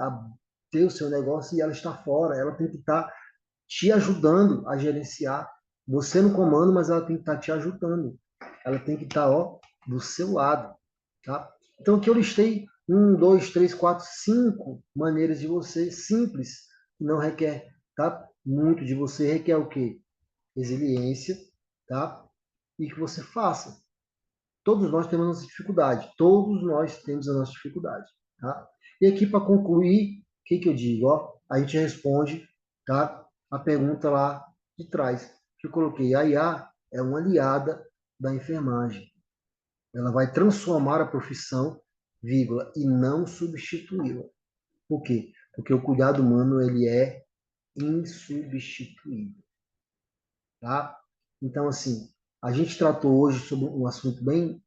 Speaker 3: ter o seu negócio e ela está fora. Ela tem que estar te ajudando a gerenciar. Você no comando, mas ela tem que estar te ajudando. Ela tem que estar, ó, do seu lado, tá? Então, aqui eu listei 1, 2, 3, 4, 5 maneiras de você, simples, que não requer, tá, muito de você, requer o quê? Resiliência, tá? E que você faça. Todos nós temos a nossa dificuldade, todos nós temos a nossa dificuldade, tá? E aqui, para concluir, o que que eu digo? Ó, a gente responde, tá, a pergunta lá de trás, que eu coloquei. A IA é uma aliada da enfermagem. Ela vai transformar a profissão, vírgula, e não substituí-la. Por quê? Porque o cuidado humano ele é insubstituível, tá? Então, assim, a gente tratou hoje sobre um assunto bem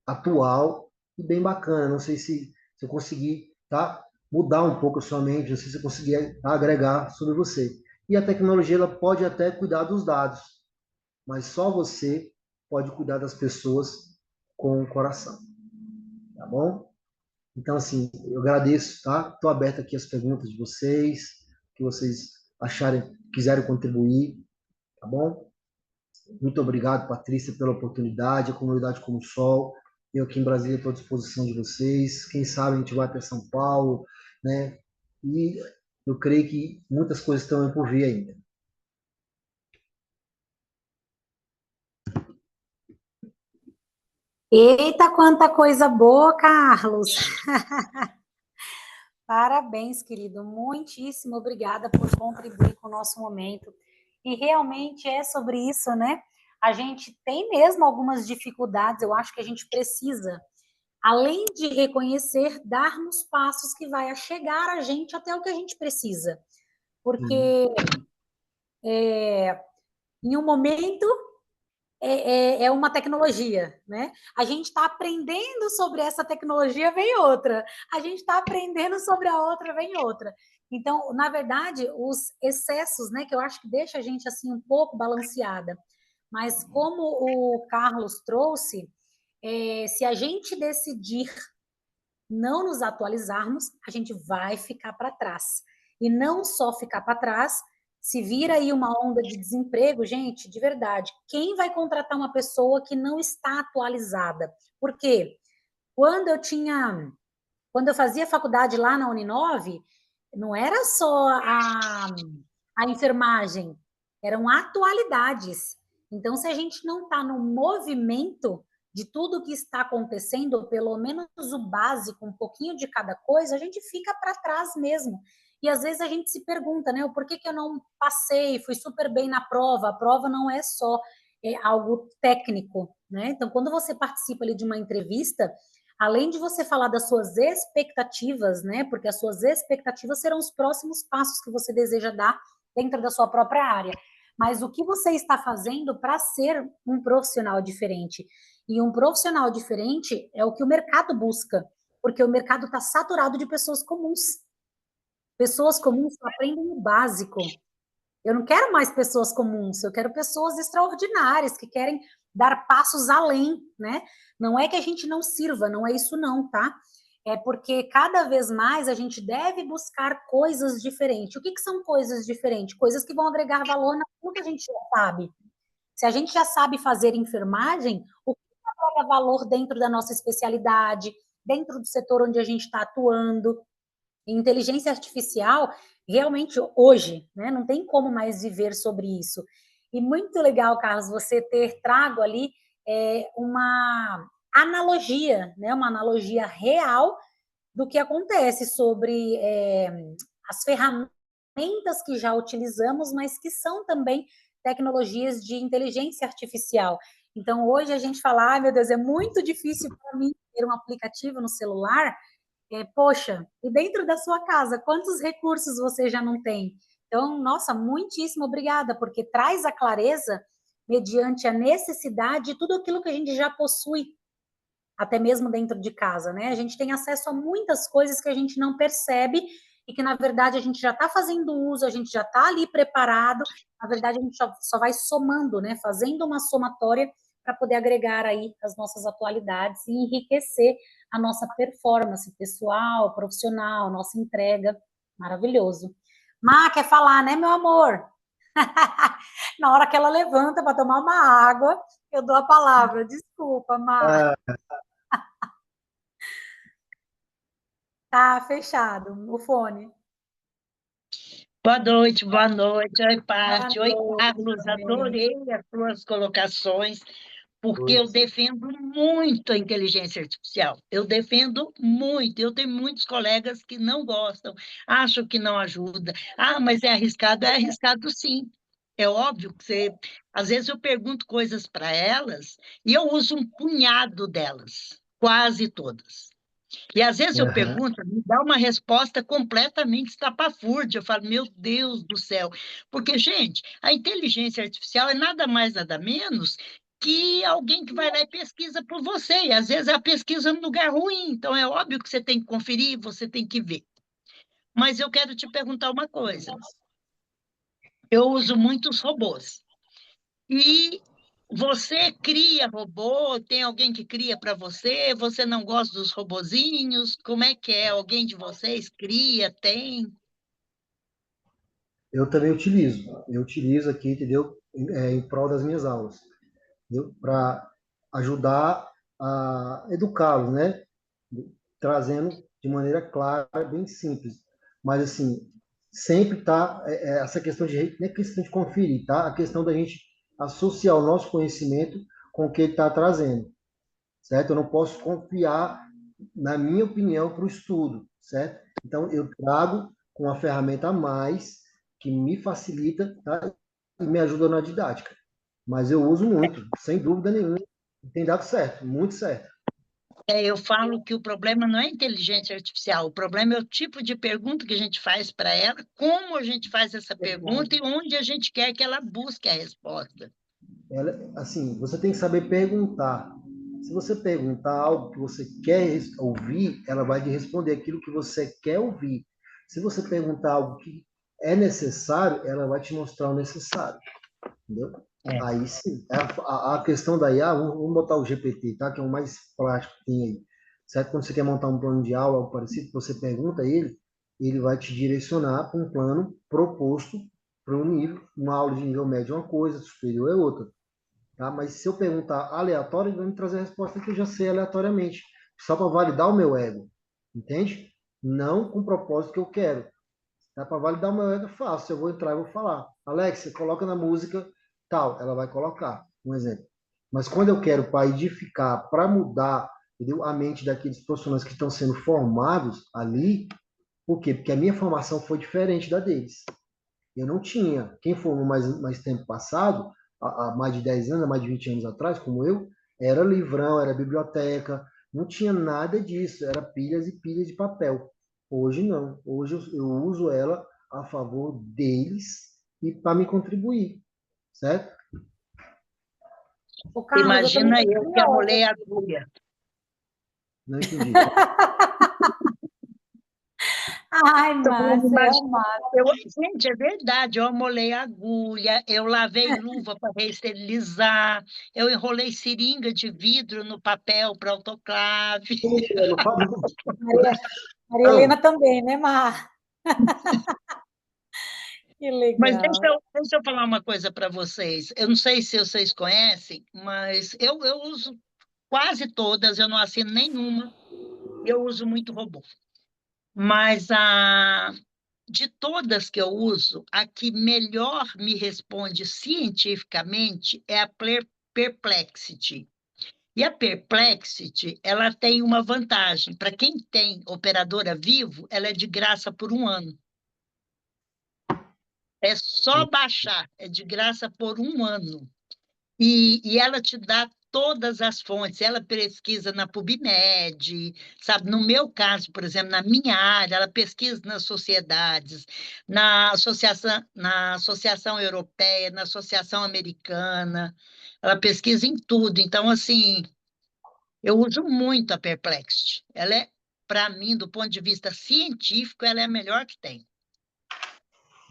Speaker 3: atual e bem bacana. Não sei se eu consegui, tá, mudar um pouco a sua mente, não sei se eu consegui agregar sobre você. E a tecnologia ela pode até cuidar dos dados, mas só você pode cuidar das pessoas com o coração, tá bom? Então, assim, eu agradeço, tá? Estou aberto aqui às perguntas de vocês, que vocês acharem, quiserem contribuir, tá bom? Muito obrigado, Patrícia, pela oportunidade, a comunidade Como o Sol. Eu aqui em Brasília estou à disposição de vocês. Quem sabe a gente vai até São Paulo, né? E eu creio que muitas coisas estão por vir ainda.
Speaker 2: Eita, quanta coisa boa, Carlos! Parabéns, querido. Muitíssimo obrigada por contribuir com o nosso momento. E realmente é sobre isso, né? A gente tem mesmo algumas dificuldades, eu acho que a gente precisa, além de reconhecer, darmos passos que vai chegar a gente até o que a gente precisa. Porque em um momento é uma tecnologia, né? A gente está aprendendo sobre essa tecnologia, vem outra. A gente está aprendendo sobre a outra, vem outra. Então, na verdade, os excessos, né, que eu acho que deixa a gente assim um pouco balanceada. Mas como o Carlos trouxe, se a gente decidir não nos atualizarmos, a gente vai ficar para trás. E não só ficar para trás, se vira aí uma onda de desemprego, gente, de verdade, quem vai contratar uma pessoa que não está atualizada? Por quê? Quando eu fazia faculdade lá na Uninove, não era só a enfermagem, eram atualidades. Então, se a gente não está no movimento de tudo que está acontecendo, ou pelo menos o básico, um pouquinho de cada coisa, a gente fica para trás mesmo. E às vezes a gente se pergunta, né, por que eu não passei, fui super bem na prova? A prova não é só algo técnico, né? Então, quando você participa ali de uma entrevista, além de você falar das suas expectativas, né? Porque as suas expectativas serão os próximos passos que você deseja dar dentro da sua própria área. Mas o que você está fazendo para ser um profissional diferente? E um profissional diferente é o que o mercado busca, porque o mercado está saturado de pessoas comuns. Pessoas comuns que aprendem o básico. Eu não quero mais pessoas comuns, eu quero pessoas extraordinárias que querem dar passos além, né? Não é que a gente não sirva, não é isso não, tá? É porque cada vez mais a gente deve buscar coisas diferentes. O que são coisas diferentes? Coisas que vão agregar valor naquilo que a gente já sabe. Se a gente já sabe fazer enfermagem, o que agrega valor dentro da nossa especialidade, dentro do setor onde a gente está atuando? Inteligência artificial, realmente, hoje, né, não tem como mais viver sobre isso. E muito legal, Carlos, você ter trago ali uma analogia, né, uma analogia real do que acontece sobre as ferramentas que já utilizamos, mas que são também tecnologias de inteligência artificial. Então, hoje a gente fala, meu Deus, é muito difícil para mim ter um aplicativo no celular, poxa, e dentro da sua casa, quantos recursos você já não tem? Então, nossa, muitíssimo obrigada, porque traz a clareza mediante a necessidade de tudo aquilo que a gente já possui, até mesmo dentro de casa, né? A gente tem acesso a muitas coisas que a gente não percebe e que, na verdade, a gente já está fazendo uso, a gente já está ali preparado, na verdade, a gente só vai somando, né? Fazendo uma somatória para poder agregar aí as nossas atualidades e enriquecer a nossa performance pessoal, profissional, nossa entrega. Maravilhoso. Má, quer falar, né, meu amor? Na hora que ela levanta para tomar uma água, eu dou a palavra. Desculpa, Má. Tá fechado o fone.
Speaker 5: Boa noite, boa noite. Oi, Paty. Oi,
Speaker 2: Boa
Speaker 5: Carlos.
Speaker 2: noite.
Speaker 5: Adorei as suas colocações, porque eu defendo muito a inteligência artificial. Eu defendo muito. Eu tenho muitos colegas que não gostam, acham que não ajuda. Ah, mas é arriscado. É arriscado, sim. É óbvio que você... Às vezes eu pergunto coisas para elas e eu uso um punhado delas, quase todas. E às vezes eu pergunto, me dá uma resposta completamente estapafúrdia. Eu falo, meu Deus do céu. Porque, gente, a inteligência artificial é nada mais, nada menos que alguém que vai lá e pesquisa por você. E às vezes a pesquisa num lugar ruim. Então é óbvio que você tem que conferir, você tem que ver. Mas eu quero te perguntar uma coisa. Eu uso muitos robôs. E você cria robô? Tem alguém que cria para você? Você não gosta dos robozinhos? Como é que é? Alguém de vocês cria? Tem?
Speaker 3: Eu também utilizo. Eu utilizo aqui, entendeu? Em prol das minhas aulas, entendeu? Para ajudar a educá-los, né? Trazendo de maneira clara, bem simples. Mas, assim, sempre tá essa questão de, não é questão de conferir, tá? A questão da gente associar o nosso conhecimento com o que ele está trazendo, certo? Eu não posso confiar na minha opinião para o estudo, certo? Então, eu trago com uma ferramenta a mais que me facilita, tá? E me ajuda na didática. Mas eu uso muito, sem dúvida nenhuma, e tem dado certo, muito certo.
Speaker 5: Eu falo que o problema não é a inteligência artificial, o problema é o tipo de pergunta que a gente faz para ela, como a gente faz essa pergunta e onde a gente quer que ela busque a resposta.
Speaker 3: Ela, assim, você tem que saber perguntar. Se você perguntar algo que você quer ouvir, ela vai te responder aquilo que você quer ouvir. Se você perguntar algo que é necessário, ela vai te mostrar o necessário. Entendeu?
Speaker 5: É.
Speaker 3: Aí sim, a questão da IA, vamos botar o GPT, tá? Que é o mais prático que tem aí. Certo? Quando você quer montar um plano de aula, algo parecido, você pergunta a ele vai te direcionar para um plano proposto para um nível, uma aula de nível médio é uma coisa, superior é outra. Tá? Mas se eu perguntar aleatório, ele vai me trazer a resposta que eu já sei aleatoriamente, só para validar o meu ego, entende? Não com o propósito que eu quero. Tá? Para validar o meu ego é fácil, eu vou entrar e vou falar, Alexa, coloca na música tal, ela vai colocar, um exemplo. Mas quando eu quero para edificar, para mudar, entendeu? A mente daqueles profissionais que estão sendo formados ali, por quê? Porque a minha formação foi diferente da deles. Eu não tinha. Quem formou mais tempo passado, há mais de 10 anos, há mais de 20 anos atrás, como eu, era livrão, era biblioteca, não tinha nada disso, era pilhas e pilhas de papel. Hoje não. Hoje eu uso ela a favor deles e para me contribuir, certo?
Speaker 2: Ô, Carlos, eu também
Speaker 5: Imagina
Speaker 2: tô
Speaker 5: eu que
Speaker 2: curiosa.
Speaker 5: amolei a agulha.
Speaker 3: Não entendi.
Speaker 2: Ai,
Speaker 5: Tô falando,
Speaker 2: Márcia, é o máximo.
Speaker 5: gente, é verdade, eu amolei a agulha, eu lavei luva para reesterilizar, eu enrolei seringa de vidro no papel para autoclave.
Speaker 2: Maria, Maria Helena também, né, Mar? Que
Speaker 5: Mas
Speaker 2: legal.
Speaker 5: deixa eu falar uma coisa para vocês. Eu não sei se vocês conhecem, mas eu uso quase todas, eu não assino nenhuma, eu uso muito robô. Mas de todas que eu uso, a que melhor me responde cientificamente é a Perplexity. E a Perplexity, ela tem uma vantagem. Para quem tem operadora Vivo, ela é de graça por 1 ano. É só baixar, é de graça por 1 ano. E ela te dá todas as fontes, ela pesquisa na PubMed, sabe? No meu caso, por exemplo, na minha área, ela pesquisa nas sociedades, na Associação Europeia, na Associação Americana, ela pesquisa em tudo. Então, assim, eu uso muito a Perplexity. Ela é, para mim, do ponto de vista científico, ela é a melhor que tem.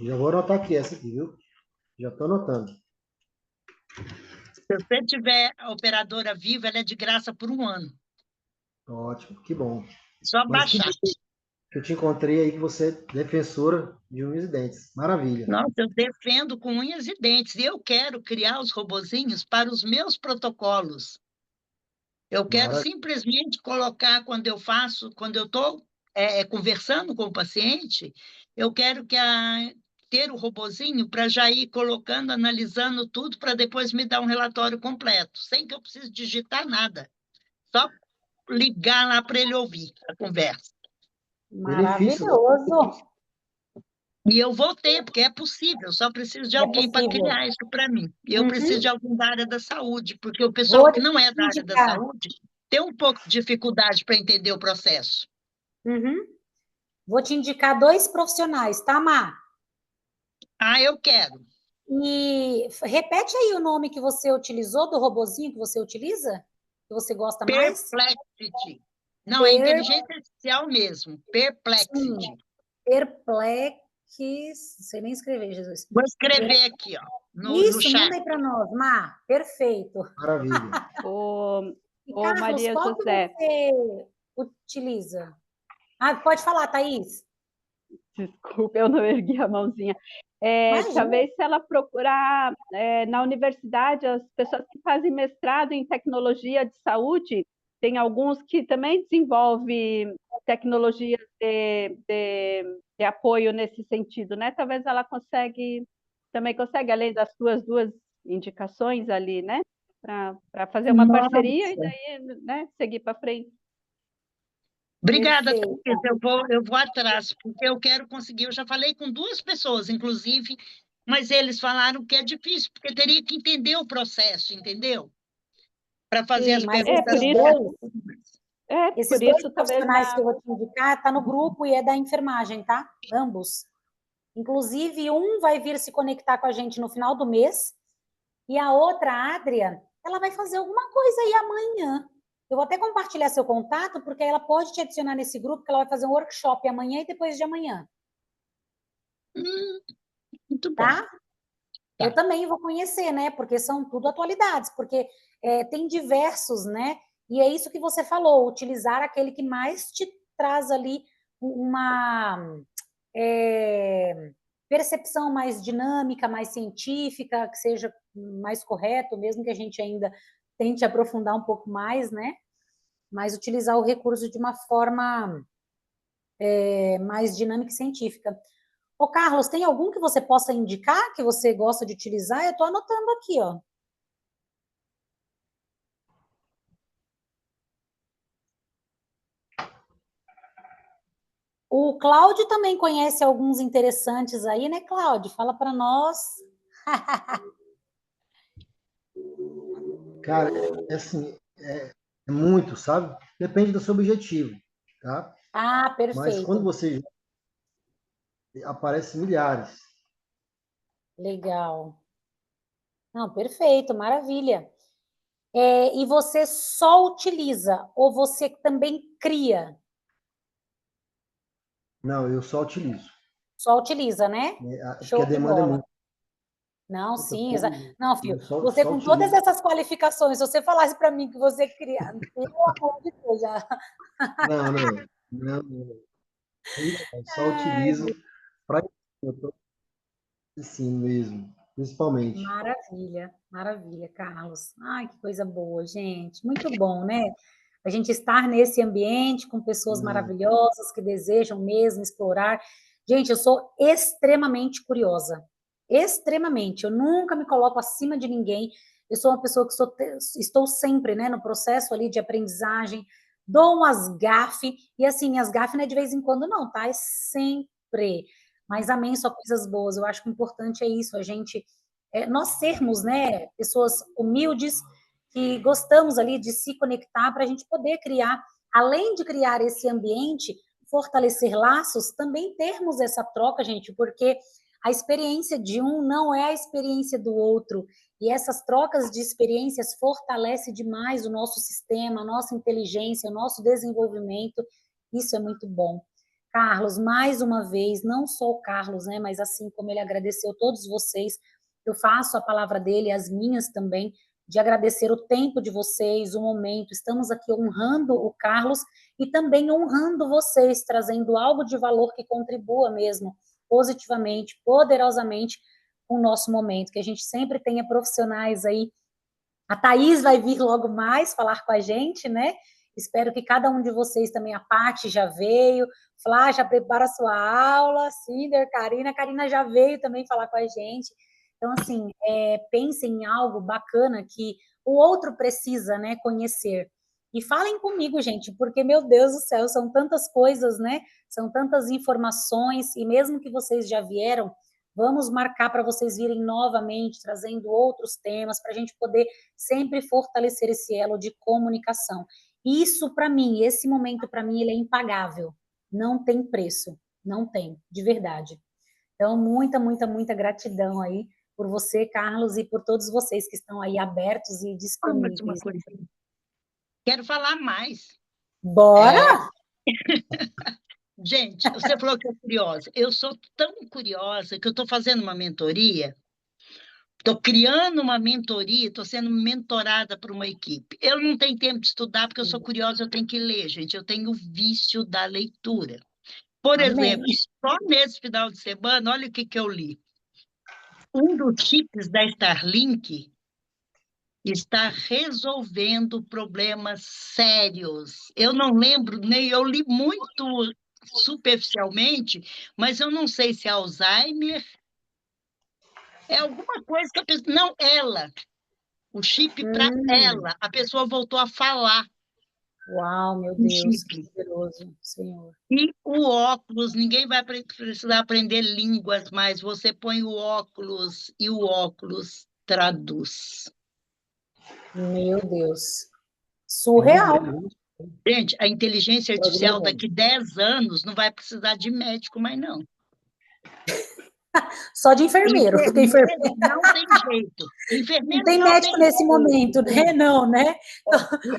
Speaker 3: Já vou anotar aqui essa aqui, viu? Já estou anotando.
Speaker 5: Se você tiver a operadora Viva, ela é de graça por 1 ano.
Speaker 3: Ótimo, que bom.
Speaker 5: Só
Speaker 3: Mas que
Speaker 5: baixar.
Speaker 3: que eu te encontrei aí que você é defensora de unhas e dentes. Maravilha.
Speaker 5: Nossa, eu defendo com unhas e dentes. E eu quero criar os robozinhos para os meus protocolos. Eu quero
Speaker 3: Maravilha.
Speaker 5: simplesmente colocar, quando eu estou conversando com o paciente, eu quero ter o robozinho para já ir colocando, analisando tudo, para depois me dar um relatório completo, sem que eu precise digitar nada. Só ligar lá para ele ouvir a conversa.
Speaker 3: Benefício.
Speaker 2: Maravilhoso.
Speaker 5: E eu vou ter, porque é possível, só preciso de
Speaker 2: É
Speaker 5: alguém para
Speaker 2: possível.
Speaker 5: criar isso para mim. E eu preciso
Speaker 2: Uhum.
Speaker 5: de alguém da área da saúde, porque o pessoal
Speaker 2: Vou
Speaker 5: que não é
Speaker 2: te
Speaker 5: da área da
Speaker 2: indicar.
Speaker 5: saúde tem um pouco de dificuldade para entender o processo.
Speaker 2: Uhum. Vou te indicar 2 profissionais, tá, Mar?
Speaker 5: Ah, eu quero.
Speaker 2: E repete aí o nome que você utilizou do robozinho que você utiliza? Que você gosta mais?
Speaker 5: Perplexity. Não, é inteligência artificial mesmo. Perplexity.
Speaker 2: Perplexity. não sei nem escrever, Jesus.
Speaker 5: Vou escrever aqui, ó, no
Speaker 2: Isso,
Speaker 5: chat.
Speaker 2: manda aí para nós, Má. Perfeito.
Speaker 3: Maravilha.
Speaker 2: E,
Speaker 1: Ô,
Speaker 2: Carlos,
Speaker 1: Maria
Speaker 2: qual que
Speaker 1: José,
Speaker 2: você utiliza? Pode falar, Thaís.
Speaker 1: desculpa, eu não ergui a mãozinha.
Speaker 2: Imagina.
Speaker 1: Talvez se ela procurar na universidade, as pessoas que fazem mestrado em tecnologia de saúde, tem alguns que também desenvolvem tecnologias de apoio nesse sentido, né? Talvez ela também consegue, além das suas duas indicações ali, né? Para fazer uma parceria e
Speaker 2: Nossa,
Speaker 1: daí, né, seguir para frente.
Speaker 5: Obrigada,
Speaker 2: perfeito.
Speaker 5: Thaís. Eu vou atrás, porque eu quero conseguir. Eu já falei com 2 pessoas, inclusive, mas eles falaram que é difícil, porque teria que entender o processo, entendeu? Para fazer as
Speaker 1: Sim,
Speaker 2: Mas
Speaker 5: perguntas
Speaker 1: por
Speaker 2: esses
Speaker 1: isso,
Speaker 5: certas.
Speaker 2: dois,
Speaker 1: por
Speaker 2: esses dois
Speaker 1: isso talvez
Speaker 2: profissionais que eu vou te indicar, tá no grupo e é da enfermagem, tá? Ambos. Inclusive, um vai vir se conectar com a gente no final do mês e a outra, a Adria, ela vai fazer alguma coisa aí amanhã. Eu vou até compartilhar seu contato, porque ela pode te adicionar nesse grupo, que ela vai fazer um workshop amanhã e depois de amanhã,
Speaker 5: Muito bom.
Speaker 2: tá? Eu
Speaker 5: Tá.
Speaker 2: também vou conhecer, né? Porque são tudo atualidades, porque tem diversos, né? E é isso que você falou, utilizar aquele que mais te traz ali uma percepção mais dinâmica, mais científica, que seja mais correto, mesmo que a gente ainda tente aprofundar um pouco mais, né? Mas utilizar o recurso de uma forma mais dinâmica e científica. Ô, Carlos, tem algum que você possa indicar que você gosta de utilizar? Eu estou anotando aqui, ó. O Cláudio também conhece alguns interessantes aí, né, Cláudio? Fala para nós.
Speaker 3: Cara, assim, é muito, sabe? Depende do seu objetivo, tá? Mas quando
Speaker 2: Perfeito.
Speaker 3: você aparece milhares.
Speaker 2: Legal. Não, perfeito, maravilha. E você só utiliza ou você também cria?
Speaker 3: Não, eu só utilizo,
Speaker 2: Só utiliza, né?
Speaker 3: né? Porque a
Speaker 2: Show de
Speaker 3: demanda é
Speaker 2: bola.
Speaker 3: muito
Speaker 2: Não, sim,
Speaker 3: pouco,
Speaker 2: não,
Speaker 3: eu
Speaker 2: filho,
Speaker 3: só,
Speaker 2: você
Speaker 3: só
Speaker 2: com todas
Speaker 3: utilizo.
Speaker 2: essas qualificações, se você falasse para mim que você cria, pelo amor de Deus, já.
Speaker 3: Não, não, não, não. Eu só utilizo para sim mesmo, principalmente.
Speaker 2: Maravilha, maravilha, Carlos. Ai, que coisa boa, gente. Muito bom, né? A gente estar nesse ambiente com pessoas
Speaker 3: Né?
Speaker 2: maravilhosas que desejam mesmo explorar. Gente, eu sou extremamente curiosa. Extremamente. Eu nunca me coloco acima de ninguém. Eu sou uma pessoa que estou sempre, né, no processo ali de aprendizagem. Dou umas gafe, e assim, minhas gafes não é de vez em quando, não, tá? É sempre. Mas amém, só coisas boas. Eu acho que o importante é isso, a gente, nós sermos, né, pessoas humildes, que gostamos ali de se conectar para a gente poder criar, além de criar esse ambiente, fortalecer laços, também termos essa troca, gente, porque a experiência de um não é a experiência do outro. E essas trocas de experiências fortalecem demais o nosso sistema, a nossa inteligência, o nosso desenvolvimento. Isso é muito bom. Carlos, mais uma vez, não só o Carlos, né, mas assim como ele agradeceu todos vocês, eu faço a palavra dele, as minhas também, de agradecer o tempo de vocês, o momento. Estamos aqui honrando o Carlos e também honrando vocês, trazendo algo de valor que contribua mesmo positivamente, poderosamente com o nosso momento, que a gente sempre tenha profissionais aí. A Thaís vai vir logo mais falar com a gente, né? Espero que cada um de vocês também, a Paty já veio, Flá já prepara a sua aula, Cinder, Karina já veio também falar com a gente. Então, assim, pensem em algo bacana que o outro precisa, né, conhecer. E falem comigo, gente, porque, meu Deus do céu, são tantas coisas, né? São tantas informações, e mesmo que vocês já vieram, vamos marcar para vocês virem novamente, trazendo outros temas, para a gente poder sempre fortalecer esse elo de comunicação. Isso, para mim, esse momento, para mim, ele é impagável. Não tem preço. Não tem, de verdade. Então, muita, muita, muita gratidão aí por você, Carlos, e por todos vocês que estão aí abertos e
Speaker 5: Ótima
Speaker 2: disponíveis.
Speaker 5: coisa. Quero falar mais.
Speaker 2: Bora?
Speaker 5: Gente, você falou que é curiosa. Eu sou tão curiosa que eu estou fazendo uma mentoria, estou criando uma mentoria, estou sendo mentorada por uma equipe. Eu não tenho tempo de estudar porque eu sou curiosa, eu tenho que ler, gente. Eu tenho o vício da leitura. Por
Speaker 2: Amém.
Speaker 5: exemplo, só nesse final de semana, olha o que eu li. Um dos chips da Starlink está resolvendo problemas sérios. Eu não lembro, nem eu li muito superficialmente, mas eu não sei se é Alzheimer, é alguma coisa que a pessoa... Não, ela, o chip para ela, a pessoa voltou a falar
Speaker 2: Uau, meu
Speaker 5: o
Speaker 2: Deus, que
Speaker 5: chip.
Speaker 2: poderoso, Senhor.
Speaker 5: E o óculos, ninguém vai precisar aprender línguas mais, você põe o óculos e o óculos traduz.
Speaker 2: Meu Deus. Surreal.
Speaker 5: Gente, a inteligência artificial daqui 10 anos não vai precisar de médico mais, não.
Speaker 2: Só de enfermeiro. Porque enfermeiro
Speaker 5: Não tem jeito.
Speaker 2: não
Speaker 5: Enfermeiro
Speaker 2: tem
Speaker 5: não
Speaker 2: médico
Speaker 5: tem
Speaker 2: nesse
Speaker 5: jeito.
Speaker 2: momento, né? Não, né?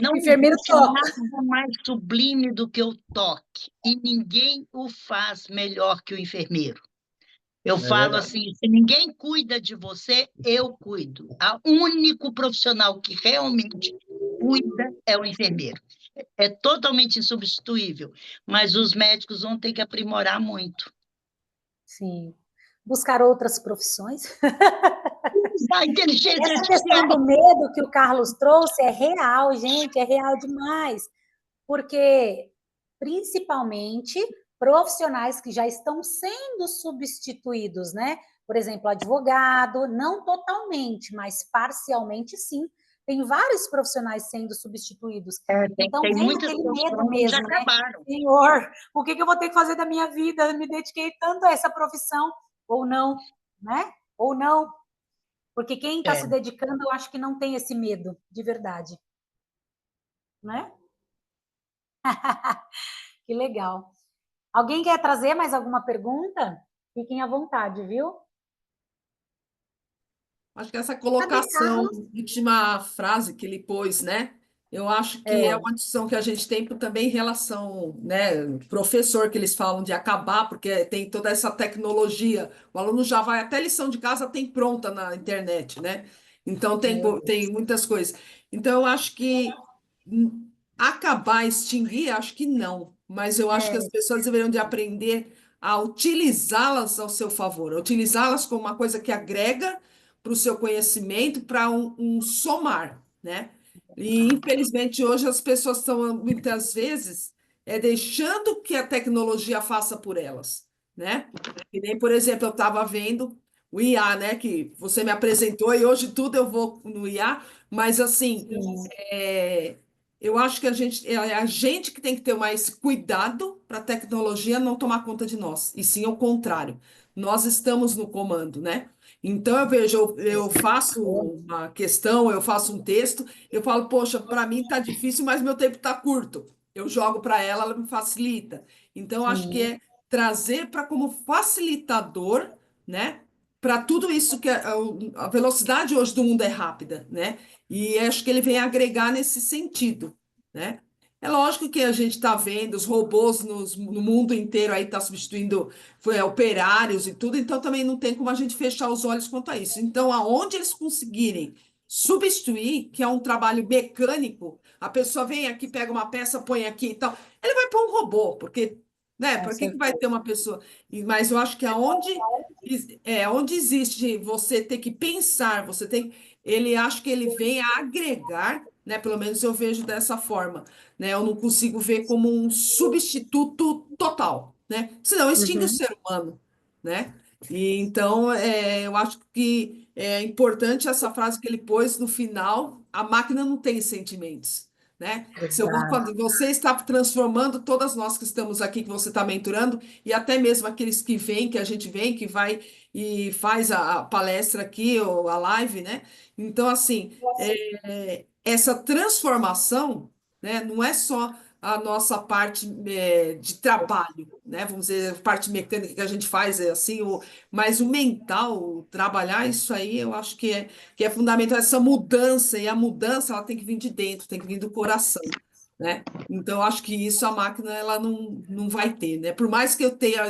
Speaker 5: Não
Speaker 2: Enfermeiro
Speaker 5: existe
Speaker 2: toca.
Speaker 5: nada mais sublime do que o toque. E ninguém o faz melhor que o enfermeiro. Eu falo
Speaker 3: verdade.
Speaker 5: assim, se ninguém cuida de você, eu cuido. O único profissional que realmente cuida é o enfermeiro. É totalmente insubstituível, mas os médicos vão ter que aprimorar muito.
Speaker 2: Sim. Buscar outras profissões.
Speaker 5: A inteligência
Speaker 2: Essa questão
Speaker 5: artificial.
Speaker 2: do medo que o Carlos trouxe é real, gente, é real demais. Porque, principalmente, profissionais que já estão sendo substituídos, né? Por exemplo, advogado, não totalmente, mas parcialmente sim. Tem vários profissionais sendo substituídos. Então,
Speaker 5: Tem
Speaker 2: vem
Speaker 5: muitas
Speaker 2: aquele medo
Speaker 5: profissões que já
Speaker 2: mesmo, né?
Speaker 5: acabaram.
Speaker 2: Senhor, o que eu vou ter que fazer da minha vida? Eu me dediquei tanto a essa profissão, ou não, né? Ou não. Porque quem está se dedicando, eu acho que não tem esse medo, de verdade. Né? Que legal. Alguém quer trazer mais alguma pergunta? Fiquem à vontade, viu?
Speaker 6: Acho que essa
Speaker 2: Cadê
Speaker 6: colocação,
Speaker 2: Carlos?
Speaker 6: última frase que ele pôs, né? Eu acho que é uma discussão que a gente tem também em relação, né, professor, que eles falam de acabar, porque tem toda essa tecnologia. O aluno já vai, até lição de casa tem pronta na internet, né? Então tem muitas coisas. Então, eu acho que acabar, extinguir, acho que não. Mas eu acho que as pessoas deveriam de aprender a utilizá-las ao seu favor, a utilizá-las como uma coisa que agrega para o seu conhecimento, para um somar, né? E, infelizmente, hoje as pessoas estão, muitas vezes, deixando que a tecnologia faça por elas, né? E nem, por exemplo, eu estava vendo o IA, né? Que você me apresentou e hoje tudo eu vou no IA, mas, assim, eu acho que é a gente que tem que ter mais cuidado para a tecnologia não tomar conta de nós, e sim ao contrário. Nós estamos no comando, né? Então, eu vejo, eu faço uma questão, eu faço um texto, eu falo, poxa, para mim está difícil, mas meu tempo está curto. Eu jogo para ela, ela me facilita. Então, acho que é trazer para como facilitador, né? Para tudo isso que a velocidade hoje do mundo é rápida, né? E acho que ele vem agregar nesse sentido, né? É lógico que a gente está vendo os robôs no mundo inteiro aí tá substituindo operários e tudo, então também não tem como a gente fechar os olhos quanto a isso. Então, aonde eles conseguirem substituir, que é um trabalho mecânico, a pessoa vem aqui, pega uma peça, põe aqui e tal, ele vai pôr um robô, porque, né, para que vai ter uma pessoa? Mas eu acho que onde existe você ter que pensar, você tem, ele acho que ele vem a agregar, né? Pelo menos eu vejo dessa forma, né? Eu não consigo ver como um substituto total, né? Senão extingue o ser humano, né? E então eu acho que é importante essa frase que ele pôs no final: a máquina não tem sentimentos, né? Se eu vou fazer, você está transformando todas nós que estamos aqui, que você está mentorando, e até mesmo aqueles que vêm, que a gente vem, que vai e faz a palestra aqui, ou a live, né? Então, assim, essa transformação, né, não é só a nossa parte de trabalho, né? Vamos dizer, a parte mecânica que a gente faz assim, mas o mental, o trabalhar, isso aí eu acho que é fundamental, essa mudança, e a mudança ela tem que vir de dentro, tem que vir do coração, né? Então, eu acho que isso a máquina ela não vai ter, né? Por mais que eu tenha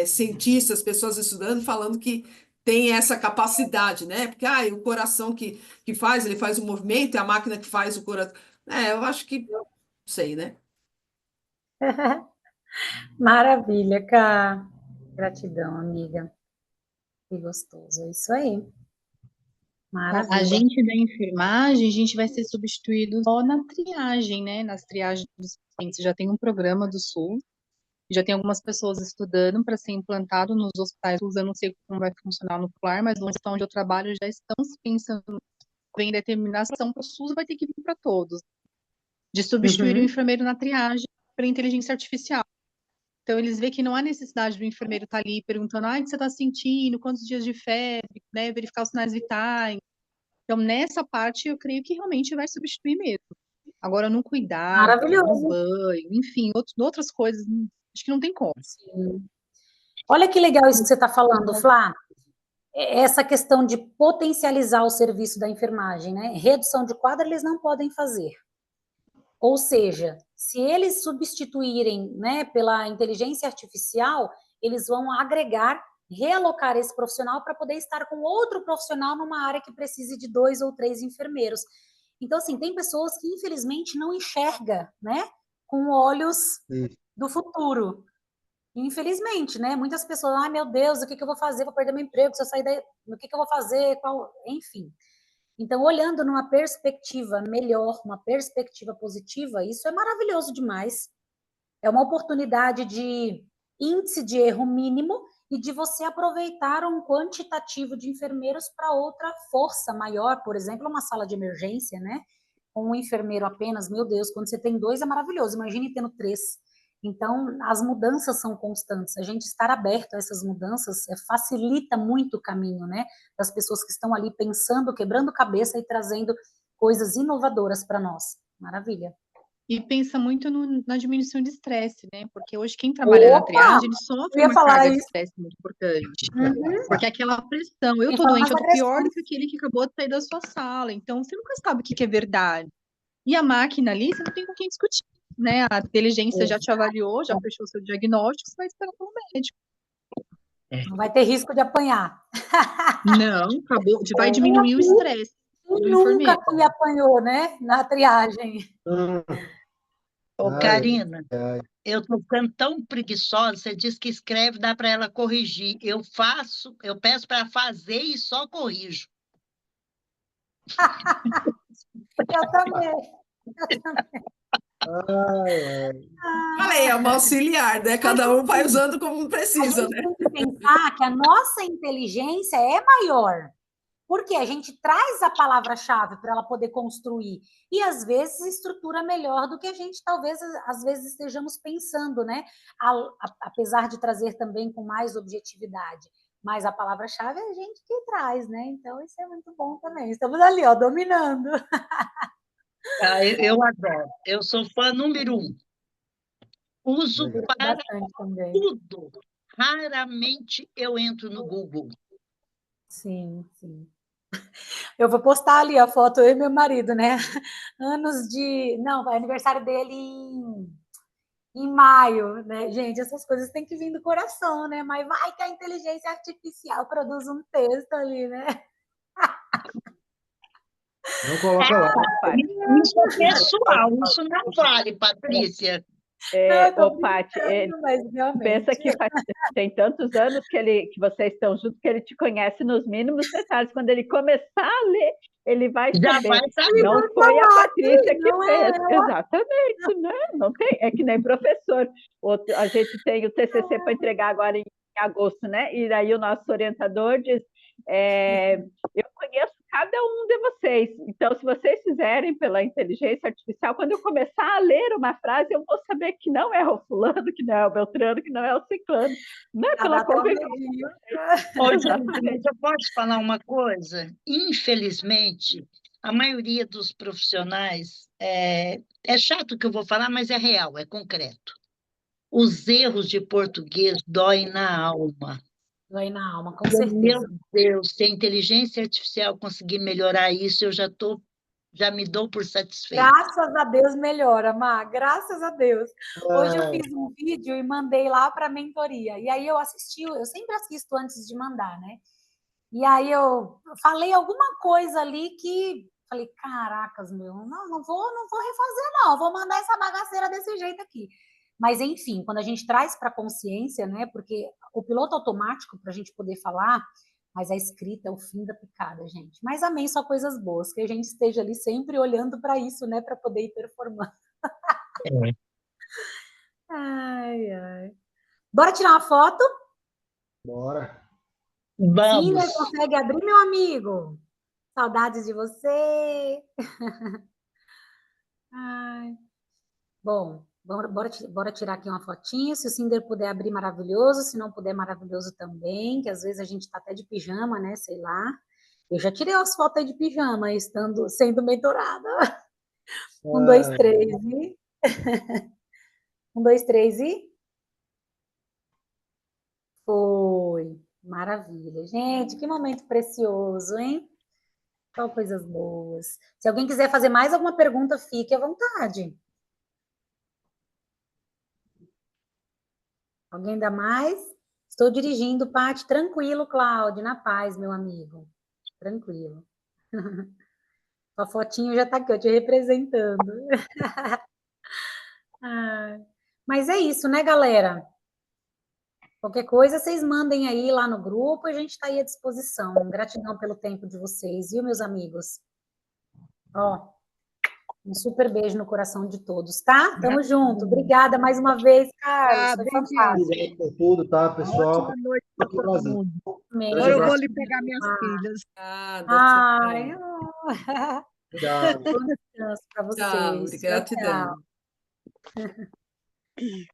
Speaker 6: cientistas, pessoas estudando, falando que tem essa capacidade, né? Porque o coração que faz, ele faz o movimento, é a máquina que faz o coração. Eu acho que, não sei, né?
Speaker 2: Maravilha, Cá. Gratidão, amiga. Que gostoso, é isso aí.
Speaker 7: A
Speaker 2: Maravilha.
Speaker 7: gente da enfermagem, a gente vai ser substituído só na triagem, né? Nas triagens dos pacientes. Já tem um programa do SUS, já tem algumas pessoas estudando para ser implantado nos hospitais. Eu não sei como vai funcionar no PLAR, mas no hospital onde eu trabalho já estão se pensando em determinação para o SUS, vai ter que vir para todos, de substituir o enfermeiro na triagem para inteligência artificial. Então, eles veem que não há necessidade do enfermeiro estar ali perguntando, o que você está sentindo, quantos dias de febre, né? Verificar os sinais vitais. Então, nessa parte, eu creio que realmente vai substituir mesmo. Agora, no cuidado, no
Speaker 2: Maravilhoso.
Speaker 7: banho, enfim, outras coisas, acho que não tem como.
Speaker 2: Sim. Olha que legal isso que você está falando, Flá. Essa questão de potencializar o serviço da enfermagem, né? Redução de quadro eles não podem fazer. Ou seja, se eles substituírem, né, pela inteligência artificial, eles vão agregar, realocar esse profissional para poder estar com outro profissional numa área que precise de 2 ou 3 enfermeiros. Então, assim, tem pessoas que, infelizmente, não enxergam, né, com olhos do futuro. Infelizmente, né? Muitas pessoas, meu Deus, o que eu vou fazer? Vou perder meu emprego, se eu sair daí, o que eu vou fazer? Enfim. Então, olhando numa perspectiva melhor, uma perspectiva positiva, isso é maravilhoso demais. É uma oportunidade de índice de erro mínimo e de você aproveitar um quantitativo de enfermeiros para outra força maior, por exemplo, uma sala de emergência, né? Com um enfermeiro apenas, meu Deus, quando você tem 2 é maravilhoso, imagine tendo 3. Então, as mudanças são constantes. A gente estar aberto a essas mudanças facilita muito o caminho, né? Das pessoas que estão ali pensando, quebrando cabeça e trazendo coisas inovadoras para nós. Maravilha.
Speaker 7: E pensa muito na diminuição de estresse, né? Porque hoje quem trabalha na triagem, ele sofre uma carga de estresse muito importante. Porque aquela pressão, eu tô doente, eu tô pior do que aquele que acabou de sair da sua sala. Então, você nunca sabe o que é verdade. E a máquina ali, você não tem com quem discutir, né? A inteligência já te avaliou, já fechou o seu diagnóstico, você vai esperar pelo médico.
Speaker 2: Não vai ter risco de apanhar.
Speaker 7: Não, acabou, vai diminuir o estresse do enfermeiro.
Speaker 2: Nunca me apanhou, né? Na triagem.
Speaker 5: Ô, Karina, eu tô ficando tão preguiçosa, você disse que escreve, dá para ela corrigir. Eu peço para fazer e só corrijo.
Speaker 2: Eu também.
Speaker 6: Falei, é uma auxiliar, né? Cada um vai usando como precisa, né?
Speaker 2: A gente tem que pensar que a nossa inteligência é maior. Porque a gente traz a palavra-chave para ela poder construir. E, às vezes, estrutura melhor do que a gente, talvez, às vezes, estejamos pensando, né? Apesar de trazer também com mais objetividade. Mas a palavra-chave é a gente que traz, né? Então, isso é muito bom também. Estamos ali, ó, dominando.
Speaker 5: Eu adoro. Eu sou fã número 1. Uso para tudo. Raramente eu entro no Google.
Speaker 2: Sim, sim. Eu vou postar ali a foto, eu e meu marido, né? Anos de... Não, é aniversário dele em maio, né? Gente, essas coisas têm que vir do coração, né? Mas vai que a inteligência artificial produz um texto ali, né?
Speaker 3: Não coloca lá.
Speaker 5: Isso é pessoal, isso não vale, Patrícia.
Speaker 1: Paty, pensa que tem tantos anos que vocês estão juntos que ele te conhece nos mínimos detalhes. Quando ele começar a ler, ele vai saber. Não foi a Patrícia que fez. Exatamente, né? Não tem, é que nem professor. A gente tem o TCC para entregar agora em agosto, né? E aí o nosso orientador diz, eu conheço cada um de vocês. Então, se vocês fizerem pela inteligência artificial, quando eu começar a ler uma frase, eu vou saber que não é o fulano, que não é o Beltrano, que não é o ciclano. Não é pela convivência.
Speaker 5: Eu posso falar uma coisa? Infelizmente, a maioria dos profissionais, é chato o que eu vou falar, mas é real, é concreto. Os erros de português doem na alma.
Speaker 2: Dói na alma, com certeza.
Speaker 5: Meu Deus, se a inteligência artificial conseguir melhorar isso, eu já estou já me dou por satisfeita.
Speaker 2: Graças a Deus melhora, Má, graças a Deus. Hoje eu fiz um vídeo e mandei lá para a mentoria. E aí eu assisti, eu sempre assisto antes de mandar, né? E aí eu falei alguma coisa ali que falei, caracas, meu, não vou refazer, não, vou mandar essa bagaceira desse jeito aqui. Mas, enfim, quando a gente traz para a consciência, né? Porque o piloto automático, para a gente poder falar, mas a escrita é o fim da picada, gente. Mas amém, só coisas boas, que a gente esteja ali sempre olhando para isso, né? Para poder ir performando.
Speaker 5: É.
Speaker 2: Ai, ai. Bora tirar uma foto?
Speaker 3: Bora.
Speaker 2: Sim,
Speaker 5: Vamos.
Speaker 2: né? Consegue abrir, meu amigo? Saudades de você. Ai. Bom, bora tirar aqui uma fotinha. Se o Cinder puder abrir, maravilhoso. Se não puder, maravilhoso também. Que às vezes a gente tá até de pijama, né? Sei lá. Eu já tirei as fotos aí de pijama, sendo mentorada. 1, 2, 3 e... 1, 2, 3 e... Foi. Maravilha. Gente, que momento precioso, hein? Só coisas boas. Se alguém quiser fazer mais alguma pergunta, fique à vontade. Alguém dá mais? Estou dirigindo, Paty. Tranquilo, Cláudio, na paz, meu amigo. Tranquilo. A fotinho já está aqui, eu te representando. Mas é isso, né, galera? Qualquer coisa, vocês mandem aí lá no grupo, a gente está aí à disposição. Gratidão pelo tempo de vocês, viu, meus amigos? Ó, um super beijo no coração de todos, tá? Tamo junto. Obrigada mais uma vez, Carlos. Foi fantástico.
Speaker 3: Obrigado por tudo, tá, pessoal?
Speaker 4: Ótima noite para todo mundo.
Speaker 2: Amém.
Speaker 4: Agora eu vou
Speaker 3: abraço.
Speaker 4: ali pegar minhas filhas.
Speaker 6: Nada,
Speaker 2: Ai,
Speaker 6: tchau.
Speaker 3: Obrigado.
Speaker 2: bom descanso para
Speaker 6: Tchau,
Speaker 2: vocês. Tchau, tchau.
Speaker 6: gratidão.